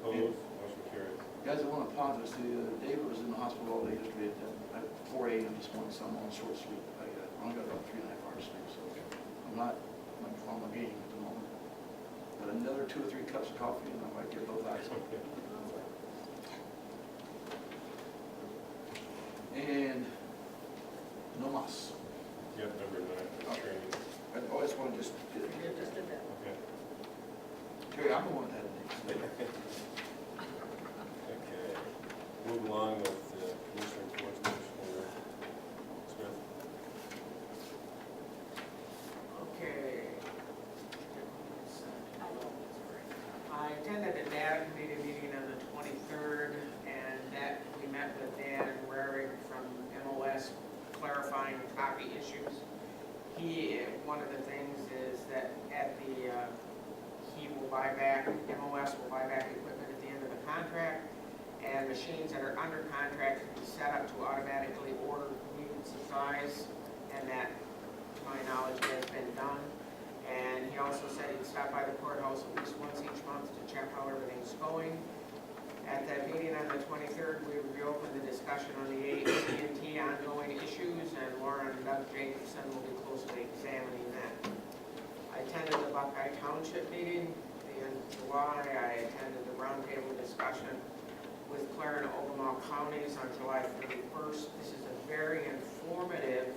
Opposed? Motion carries. Guys, I want to apologize to you. David was in the hospital all day yesterday at 4 a.m. this morning, so I'm on short sleep. I only got about 3.5 hours sleep, so I'm not on my game at the moment. But another 2 or 3 cups of coffee and I might get both eyes open. And no mas. Yep, number 9, training. I always want to just, You just did that. Okay. Terry, I'm the one that had it. Okay. Move along with Commissioner reports, Commissioner Smith. Okay. I attended a DAB committee meeting on the 23rd, and that we met with Dan Rarig from MOS clarifying copy issues. One of the things is that he will buy back, MOS will buy back equipment at the end of the contract, and machines that are under contract will be set up to automatically order needed supplies, and that, to my knowledge, has been done. And he also said he'd stop by the courthouse at least once each month to check how everything's going. At that meeting on the 23rd, we reopened the discussion on the AT&T ongoing issues, and Laura and Doug Jacobson will be closely examining that. I attended the Buckeye Township meeting at the end of July. I attended the roundtable discussion with Clare and Ogama counties on July 31st. This is a very informative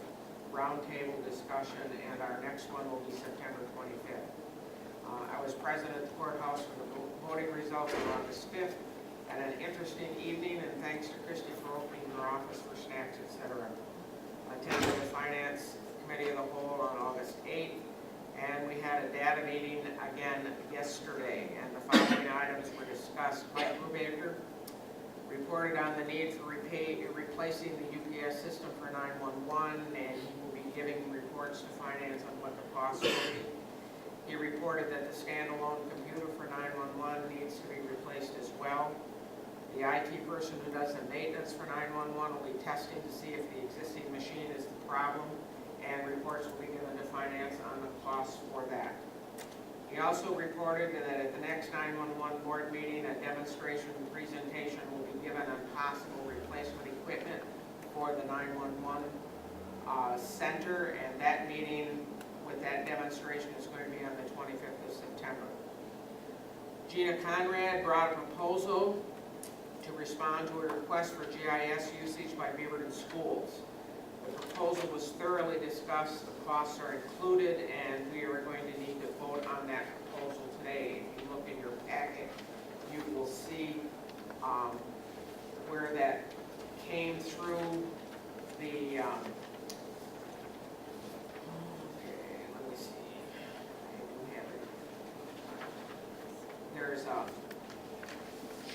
roundtable discussion, and our next one will be September 25th. I was present at the courthouse for the voting results on August 5th. Had an interesting evening, and thanks to Christy for opening her office for snacks, etc. I attended the Finance Committee of the Whole on August 8th, and we had a data meeting again yesterday, and the following items were discussed. Mike Brubaker reported on the need for replacing the UPS system for 911, and he will be giving reports to finance on what the cost will be. He reported that the standalone computer for 911 needs to be replaced as well. The IT person who does the maintenance for 911 will be testing to see if the existing machine is the problem, and reports will be given to finance on the costs for that. He also reported that at the next 911 board meeting, a demonstration presentation will be given on possible replacement equipment for the 911 center, and that meeting with that demonstration is going to be on the 25th of September. Gina Conrad brought a proposal to respond to a request for GIS usage by Beaverton schools. The proposal was thoroughly discussed, the costs are included, and we are going to need to vote on that proposal today. If you look in your packet, you will see where that came through the, okay, let me see. I do have it. There's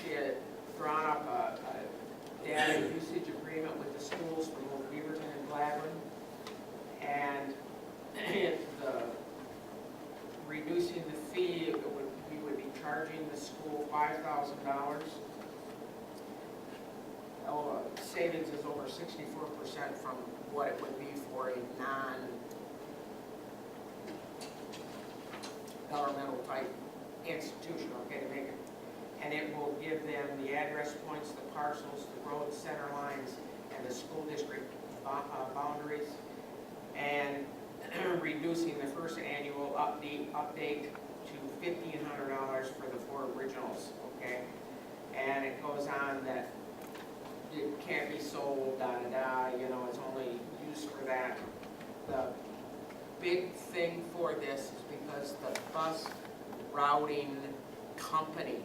she had drawn up a data usage agreement with the schools for both Beaverton and Gladwin, and the reducing the fee, we would be charging the school $5,000. Savings is over 64% from what it would be for a non-governmental type institution, okay, to make it. And it will give them the address points, the parcels, the road center lines, and the school district boundaries, and reducing the first annual update to $1,500 for the 4 originals, okay? And it goes on that it can't be sold, you know, it's only used for that. The big thing for this is because the bus routing company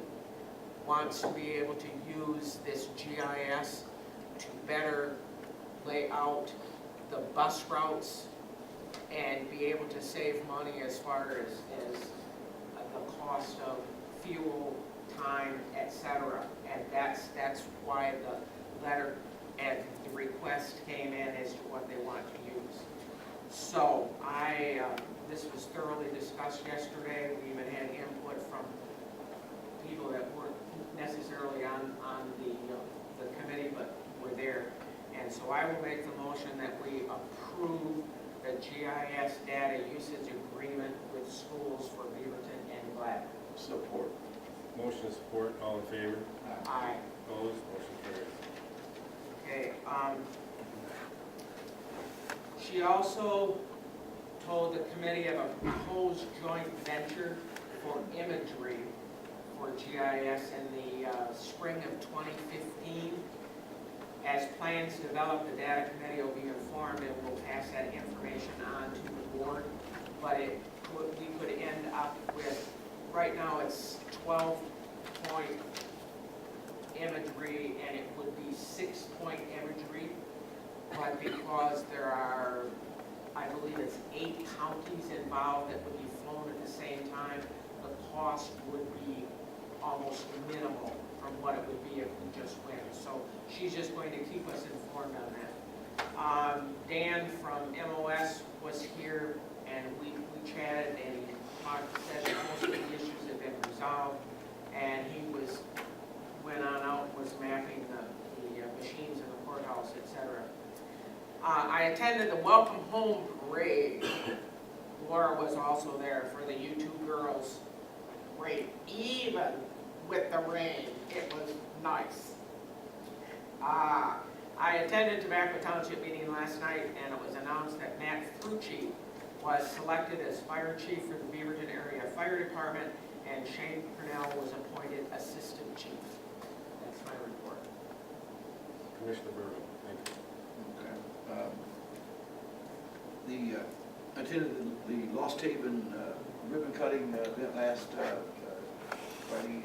wants to be able to use this GIS to better lay out the bus routes and be able to save money as far as the cost of fuel, time, etc. And that's why the letter and the request came in as to what they want to use. So this was thoroughly discussed yesterday. We even had input from people that weren't necessarily on the committee, but were there. And so I will make the motion that we approve the GIS data usage agreement with schools for Beaverton and Gladwin. Support. Motion and support, all in favor? Aye. Opposed, motion carries. Okay, she also told the committee of a proposed joint venture for imagery for GIS in the spring of 2015. As plans develop, the data committee will be informed and will pass that information on to the board. But we could end up with, right now it's 12-point imagery, and it would be 6-point imagery. But because there are, I believe it's 8 counties involved that would be flown at the same time, the cost would be almost minimal from what it would be if we just went. So she's just going to keep us informed on that. Dan from MOS was here, and we chatted, and he said that most of the issues have been resolved, and he went on out and was mapping the machines in the courthouse, etc. I attended the Welcome Home Parade. Laura was also there for the U2 Girls Parade. Even with the rain, it was nice. I attended Tobacco Township meeting last night, and it was announced that Matt Frucci was selected as fire chief for the Beaverton Area Fire Department, and Shane Purnell was appointed assistant chief. That's my report. Commissioner Burrow, thank you. Okay. I attended the Lost Haven ribbon cutting event last Friday, and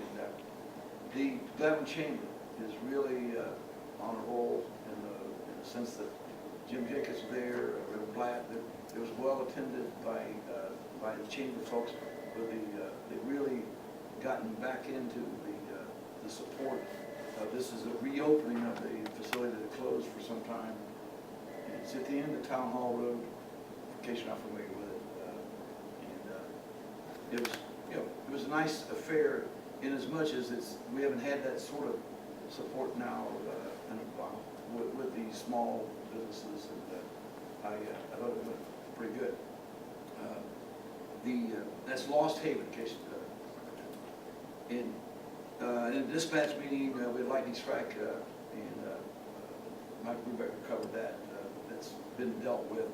the Gladwin Chamber is really on a roll in the sense that Jim Jacobs there, Reverend Blatt. It was well attended by the chamber folks, but they really gotten back into the support. This is a reopening of the facility that closed for some time. And it's at the end of Town Hall Road, in case you're not familiar with it. And it was, you know, it was a nice affair in as much as we haven't had that sort of support now in a while with these small businesses, and I thought it went pretty good. That's Lost Haven, in case in the dispatch meeting, we had lightning strike, and Mike Brubaker covered that. That's been dealt with.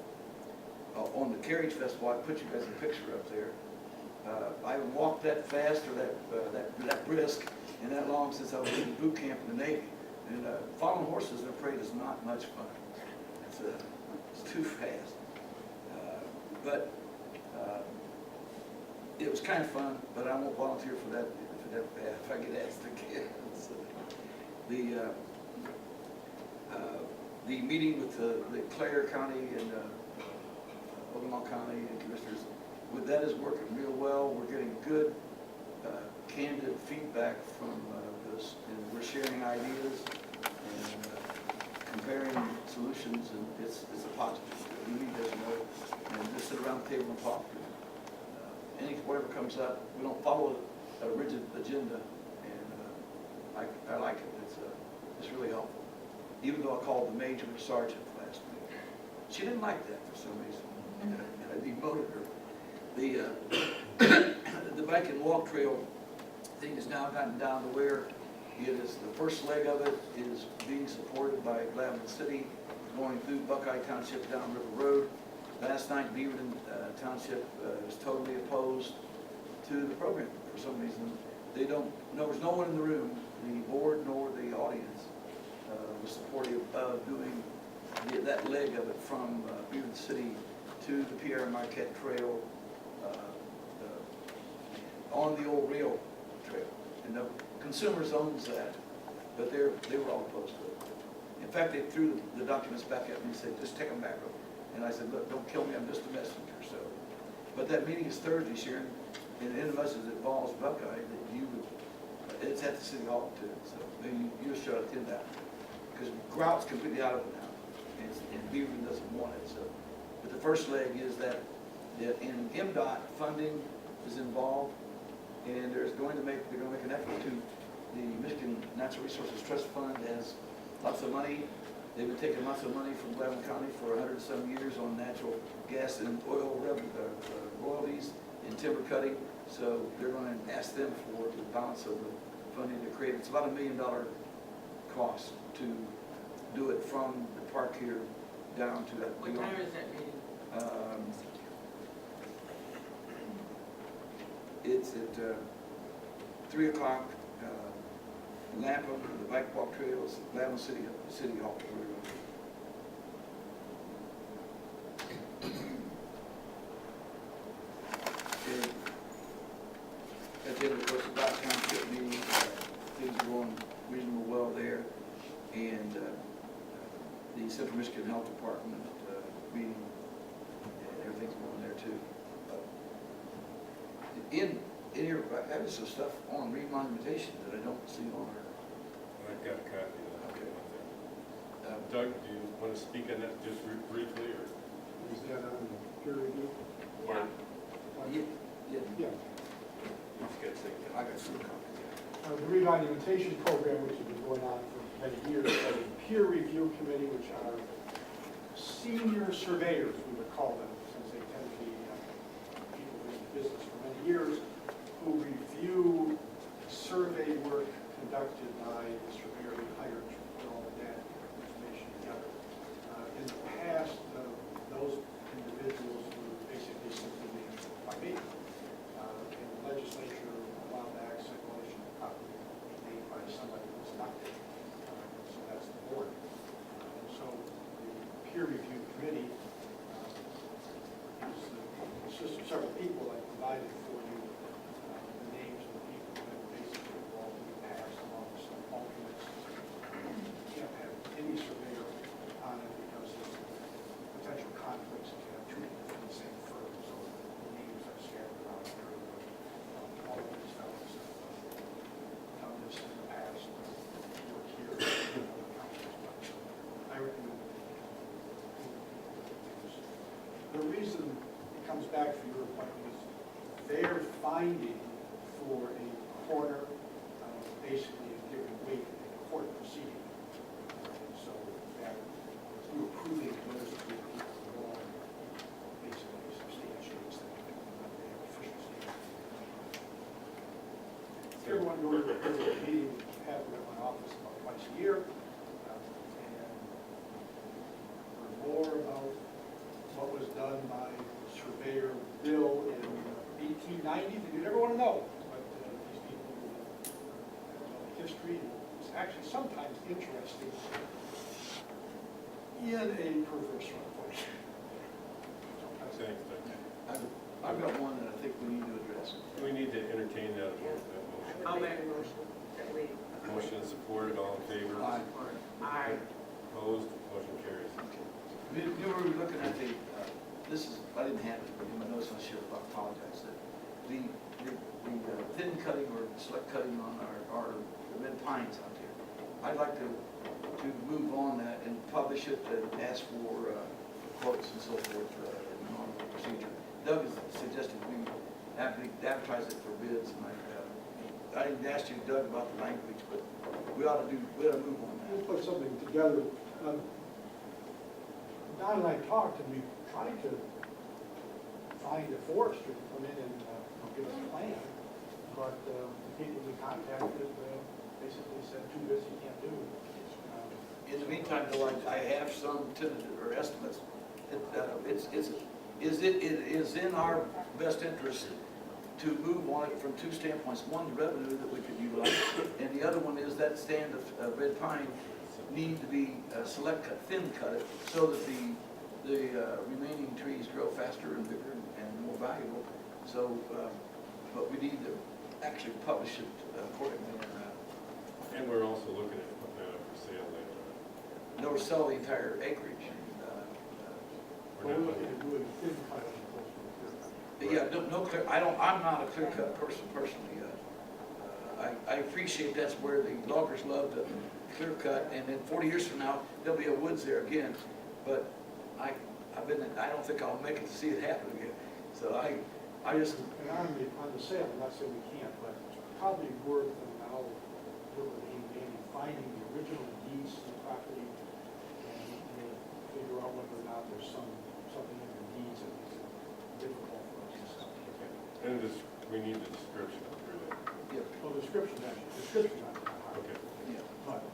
On the Carriage Festival, I put you guys a picture up there. I haven't walked that fast or that brisk and that long since I was in boot camp in the Navy. And following horses in a parade is not much fun. It's too fast. But it was kind of fun, but I won't volunteer for that if I get asked again. So, the meeting with the Clare County and Ogama County and commissioners, that is working real well. We're getting good, candid feedback from this, and we're sharing ideas and comparing solutions, and it's a positive. We need to know and just sit around the table and talk. Whatever comes up, we don't follow a rigid agenda, and I like it. It's really helpful. Even though I called the major sergeant last week, she didn't like that for some reason. I demoted her. The bike and walk trail thing has now gotten down to where it is, the first leg of it is being supported by Gladwin City, going through Buckeye Township down River Road. Last night, Beaverton Township was totally opposed to the program for some reason. There was no one in the room, the board nor the audience was supportive of doing that leg of it from Beaverton City to the Pierre Marquette Trail on the old rail trail. And the Consumers owns that, but they were all opposed to it. In fact, they threw the documents back at me and said, just take them back. And I said, look, don't kill me, I'm just a messenger. So, but that meeting is Thursday, Sharon, and in as much as it involves Buckeye, that it's at the City Hall too. So maybe you should attend that, because Grout's completely out of it now, and Beaverton doesn't want it. So, but the first leg is that in MDOT funding is involved, and they're going to make an effort to. The Michigan Natural Resources Trust Fund has lots of money. They've been taking lots of money from Gladwin County for 100 and some years on natural gas and oil royalties and timber cutting. So they're going to ask them for the balance of the funding to create. It's about $1 million cost to do it from the park here down to that. What time is that meeting? It's at 3 o'clock. Lampham, the bike walk trails, Gladwin City Hall. And at the end, of course, the Black Township meeting, things are going reasonably well there, and the Central Michigan Health Department meeting, and everything's going there too. In here, I have some stuff on remonumentation that I don't see on our. I've got a copy of that. Okay. Doug, do you want to speak on that just briefly, or? Is that on the peer review? Yeah. Yeah. I got some copies. The remonumentation program, which has been going on for many years, has a peer review committee, which are senior surveyors, we would call them, since they tend to be people in the business for many years, who review survey work conducted by the surveyor we hired to put all the data information together. In the past, those individuals were basically simply named by me. In the legislature, a while back, circulation probably made by somebody who was elected. So that's the board. And so the peer review committee consists of several people. I provided for you the names of the people who have basically involved in the past, along with some alternates back for your appointment is their finding for a coroner basically is giving weight in a court proceeding. So that you approving those two people basically substantiates that they have official statement. Everyone goes to a meeting, have them in my office about twice a year, and learn more about what was done by Surveyor Bill in 1890 that you'd ever want to know. But these people know the history, and it's actually sometimes interesting in a perverse sort of way. Thanks, Doug. I've got one that I think we need to address. We need to entertain that motion. I would make a motion that we. Motion is supported, all in favor? Aye. Aye. Opposed, motion carries. You were looking at the, this is, I didn't have it in my notes, I should have apologized. The thin cutting or select cutting on our red pines out there. I'd like to move on that and publish it and ask for quotes and so forth in the normal procedure. Doug has suggested we advertise it for bids, and I didn't ask you, Doug, about the language, but we ought to move on We'll that. put something together. Don and I talked, and we tried to find a forester to come in and give us a plan, but the people we contacted basically said, too busy, can't do it. In the meantime, though, I have some tentative or estimates. It is in our best interest to move on it from two standpoints. One, the revenue that we could utilize, and the other one is that stand of red pine need to be select cut, thin cut it, so that the remaining trees grow faster and bigger and more valuable. So, but we need to actually publish it accordingly. And we're also looking at putting that up for sale later on. Nor sell the entire acreage. We're looking at doing thin cut as opposed to clear cut. Yeah, no clear, I'm not a clear cut person personally. I appreciate that's where the loggers love to clear cut, and then 40 years from now, there'll be a woods there again. But I don't think I'll make it to see it happen again. So I just. And on the sale, I'm not saying we can't, but it's probably worth now maybe finding the original deeds to the property and figure out whether or not there's something in the deeds that makes it difficult for us to sell. And we need the description, really. Yeah. Well, the description's not that hard. Okay. Yeah. But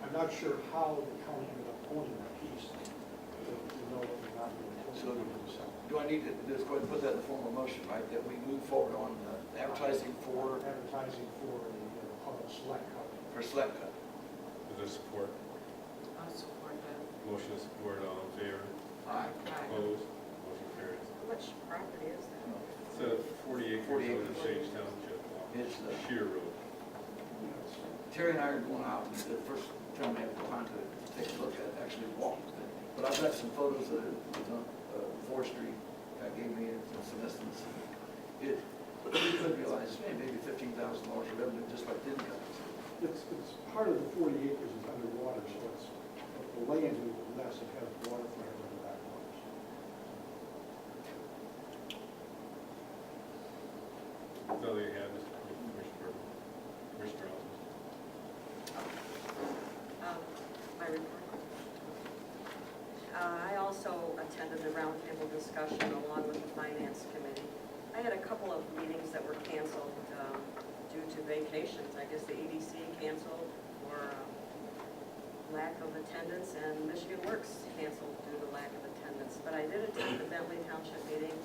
I'm not sure how the county ended up owning that piece to know whether or not we So, were going to sell. do I need to just go ahead and put that in the formal motion, right? That we move forward on advertising for Advertising for a select cut. select cut. Is there support? I'll support that. Motion is supported, all in favor? Aye. Aye. Opposed, motion carries. How much property is that? It's 40 acres 40 over the acres. Sage Township, It's Sheer Road. Terry and I are going out, and the first time we have time to take a look at it, actually walk with it. But I've got some photos that forestry guy gave me and some estimates. We could realize maybe $15,000 of revenue just by thin cuts. It's part of the 40 acres is underwater, so it's, the land is less, it has water flares on the backwaters. That's all you have, Mr. Commissioner. Commissioner Elton. My report. I also attended the roundtable discussion along with the Finance Committee. I had a couple of meetings that were canceled due to vacations. I guess the EDC canceled for lack of attendance, and Michigan Works canceled due to lack of attendance. But I did attend the Bentley Township meeting,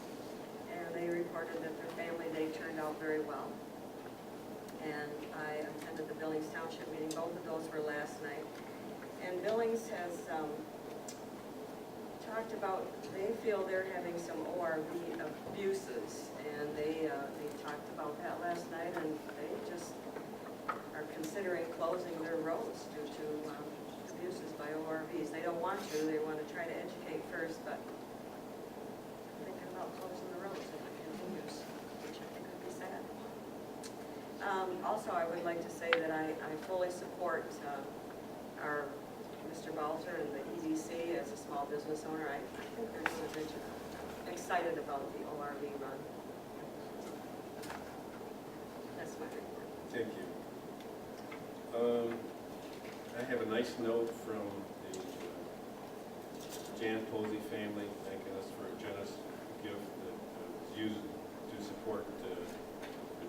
and they reported that their family day turned out very well. And I attended the Billings Township meeting. Both of those were last night. And Billings has talked about, they feel they're having some ORV abuses, and they talked about that last night, and they just are considering closing their roads due to abuses by ORVs. They don't want to, they want to try to educate first, but thinking about closing the roads if it continues, which I think would be sad. Also, I would like to say that I fully support our Mr. Balzer and the EDC as a small business owner. I think they're doing a good job. excited about the ORV run. That's my report. Thank you. I have a nice note from the Jan Posey family thanking us for a generous gift that was used to support the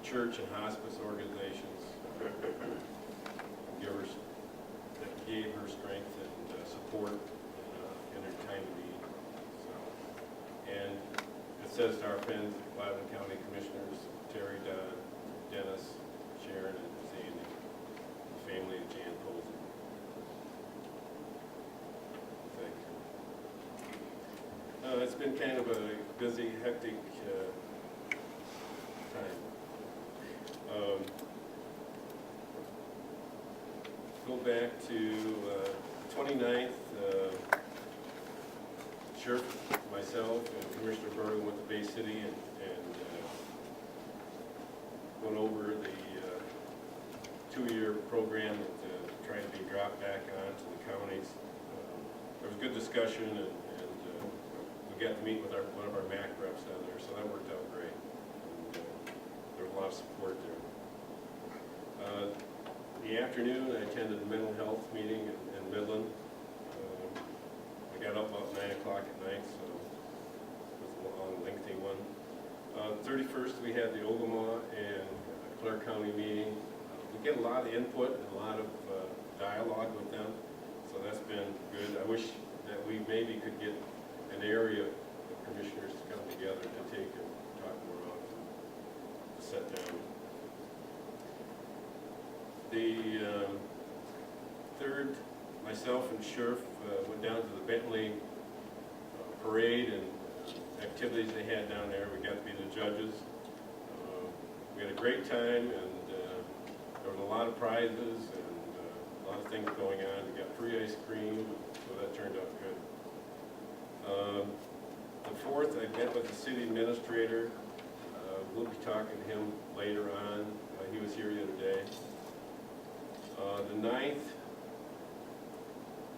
church and hospice organizations, givers that gave her strength and support in her time of need. So, and it says to our friends, Gladwin County Commissioners, Terry, Don, Dennis, Sharon, and Sandy, the family of Jan Posey. Thank you. It's been kind of a busy, hectic time. Go back to 29th, Sheriff, myself, and Commissioner Bergen went to Bay City and went over the two-year program that trying to be dropped back onto the counties. There was good discussion, and we got to meet with one of our MAC reps down there, so that worked out great. And, there was a lot of support there. In the afternoon, I attended a mental health meeting in Midland. I got up about 9 o'clock at night, so it was a long, lengthy one. 31st, we had the Ogama and Clark County meeting. We get a lot of input and a lot of dialogue with them, so that's been good. I wish that we maybe could get an area of commissioners to come together to take and talk more often, to sit down. The third, myself and Sheriff went down to the Bentley parade and activities they had down there. We got to be the judges. We had a great time, and there was a lot of prizes and a lot of things going on. We got free ice cream, so that turned out good. The fourth, I met with the city administrator. We'll be talking to him later on. He was here the other day. The 9th,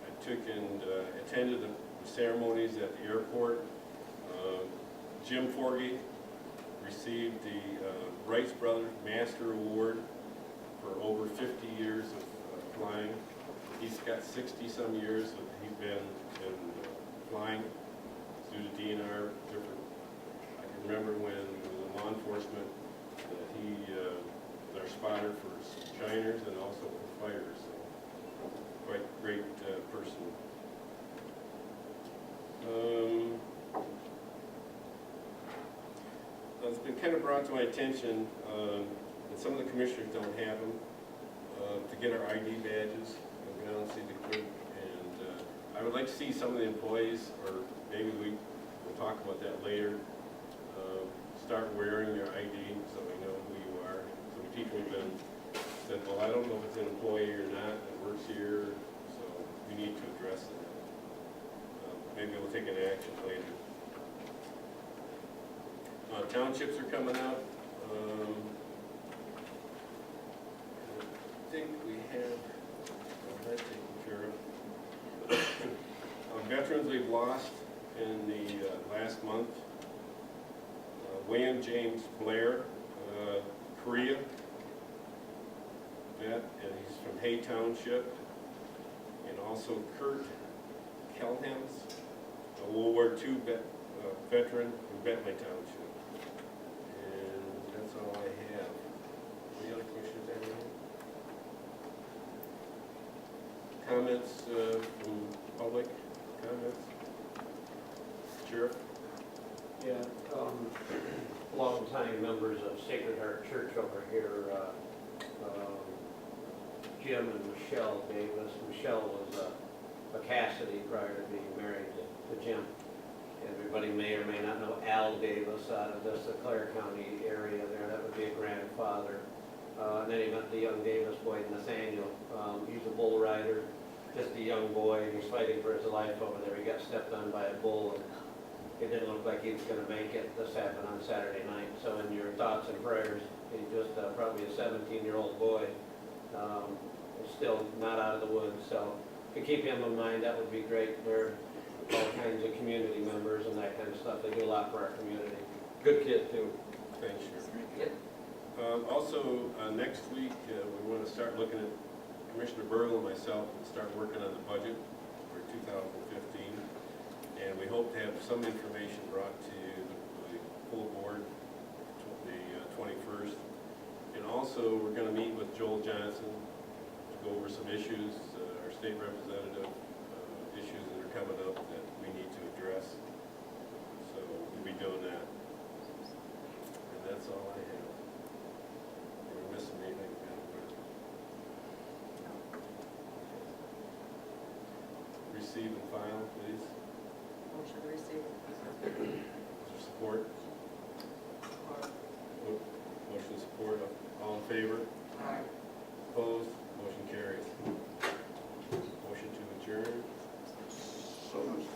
I took and attended the ceremonies at the airport. Jim Forgey received the Wrights Brothers Master Award for over 50 years of flying. He's got 60-some years that he's been in flying due to DNR. Different. I can remember when he was in law enforcement that he was our spotter for shiners and also for fighters. So quite great person. It's been kind of brought to my attention, and some of the commissioners don't have them, to get our ID badges. Go down and see the clerk, and I would like to see some of the employees, or maybe we'll talk about that later, start wearing your ID so we know who you are. Some people have been said, well, I don't know if it's an employee or not that works here, so we need to address that. Maybe we'll take an action later. Townships are coming up. I think we have that taken care of. Veterans we've lost in the last month. William James Blair, Korea vet, and he's from Hay Township. And also Kurt Kelhems, a World War II veteran from Bentley Township. And that's all I have. Any other commissioners have anything? Comments from public? Comments? Sheriff? Yeah, long-time members of Sacred Heart Church over here, Jim and Michelle Davis. Michelle was a Cassidy prior to being married to Jim. Everybody may or may not know Al Davis out of the Clare County area there. That would be a grandfather. And then he met the young Davis boy, Nathaniel. He's a bull rider, just a young boy. He's fighting for his life over there. He got stepped on by a bull, and it didn't look like he was going to make it. This happened on Saturday night. So in your thoughts and prayers, he's just probably a 17-year-old boy. He's still not out of the woods. So could keep him in mind, that would be great. They're all kinds of community members and that kind of stuff. They do a lot for our community. Good kid, too. Thanks, Sheriff. Yep. Also, next week, we want to start looking at, Commissioner Burgle and myself, will start working on the budget for 2015. And we hope to have some information brought to the full board the 21st. And also, we're going to meet with Joel Johnson to go over some issues, our state representative, issues that are coming up that we need to address. So we'll be doing that. And that's all I have. Are we missing anything? Madam Clerk? Receive and file, please. Motion to receive. Is there support? Motion support. All in favor? Opposed? Motion carries. Motion to adjourn. So moved.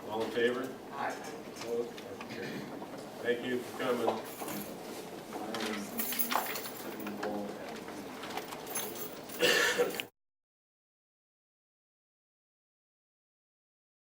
All in favor? Aye. Opposed? Motion carries. Thank you for coming.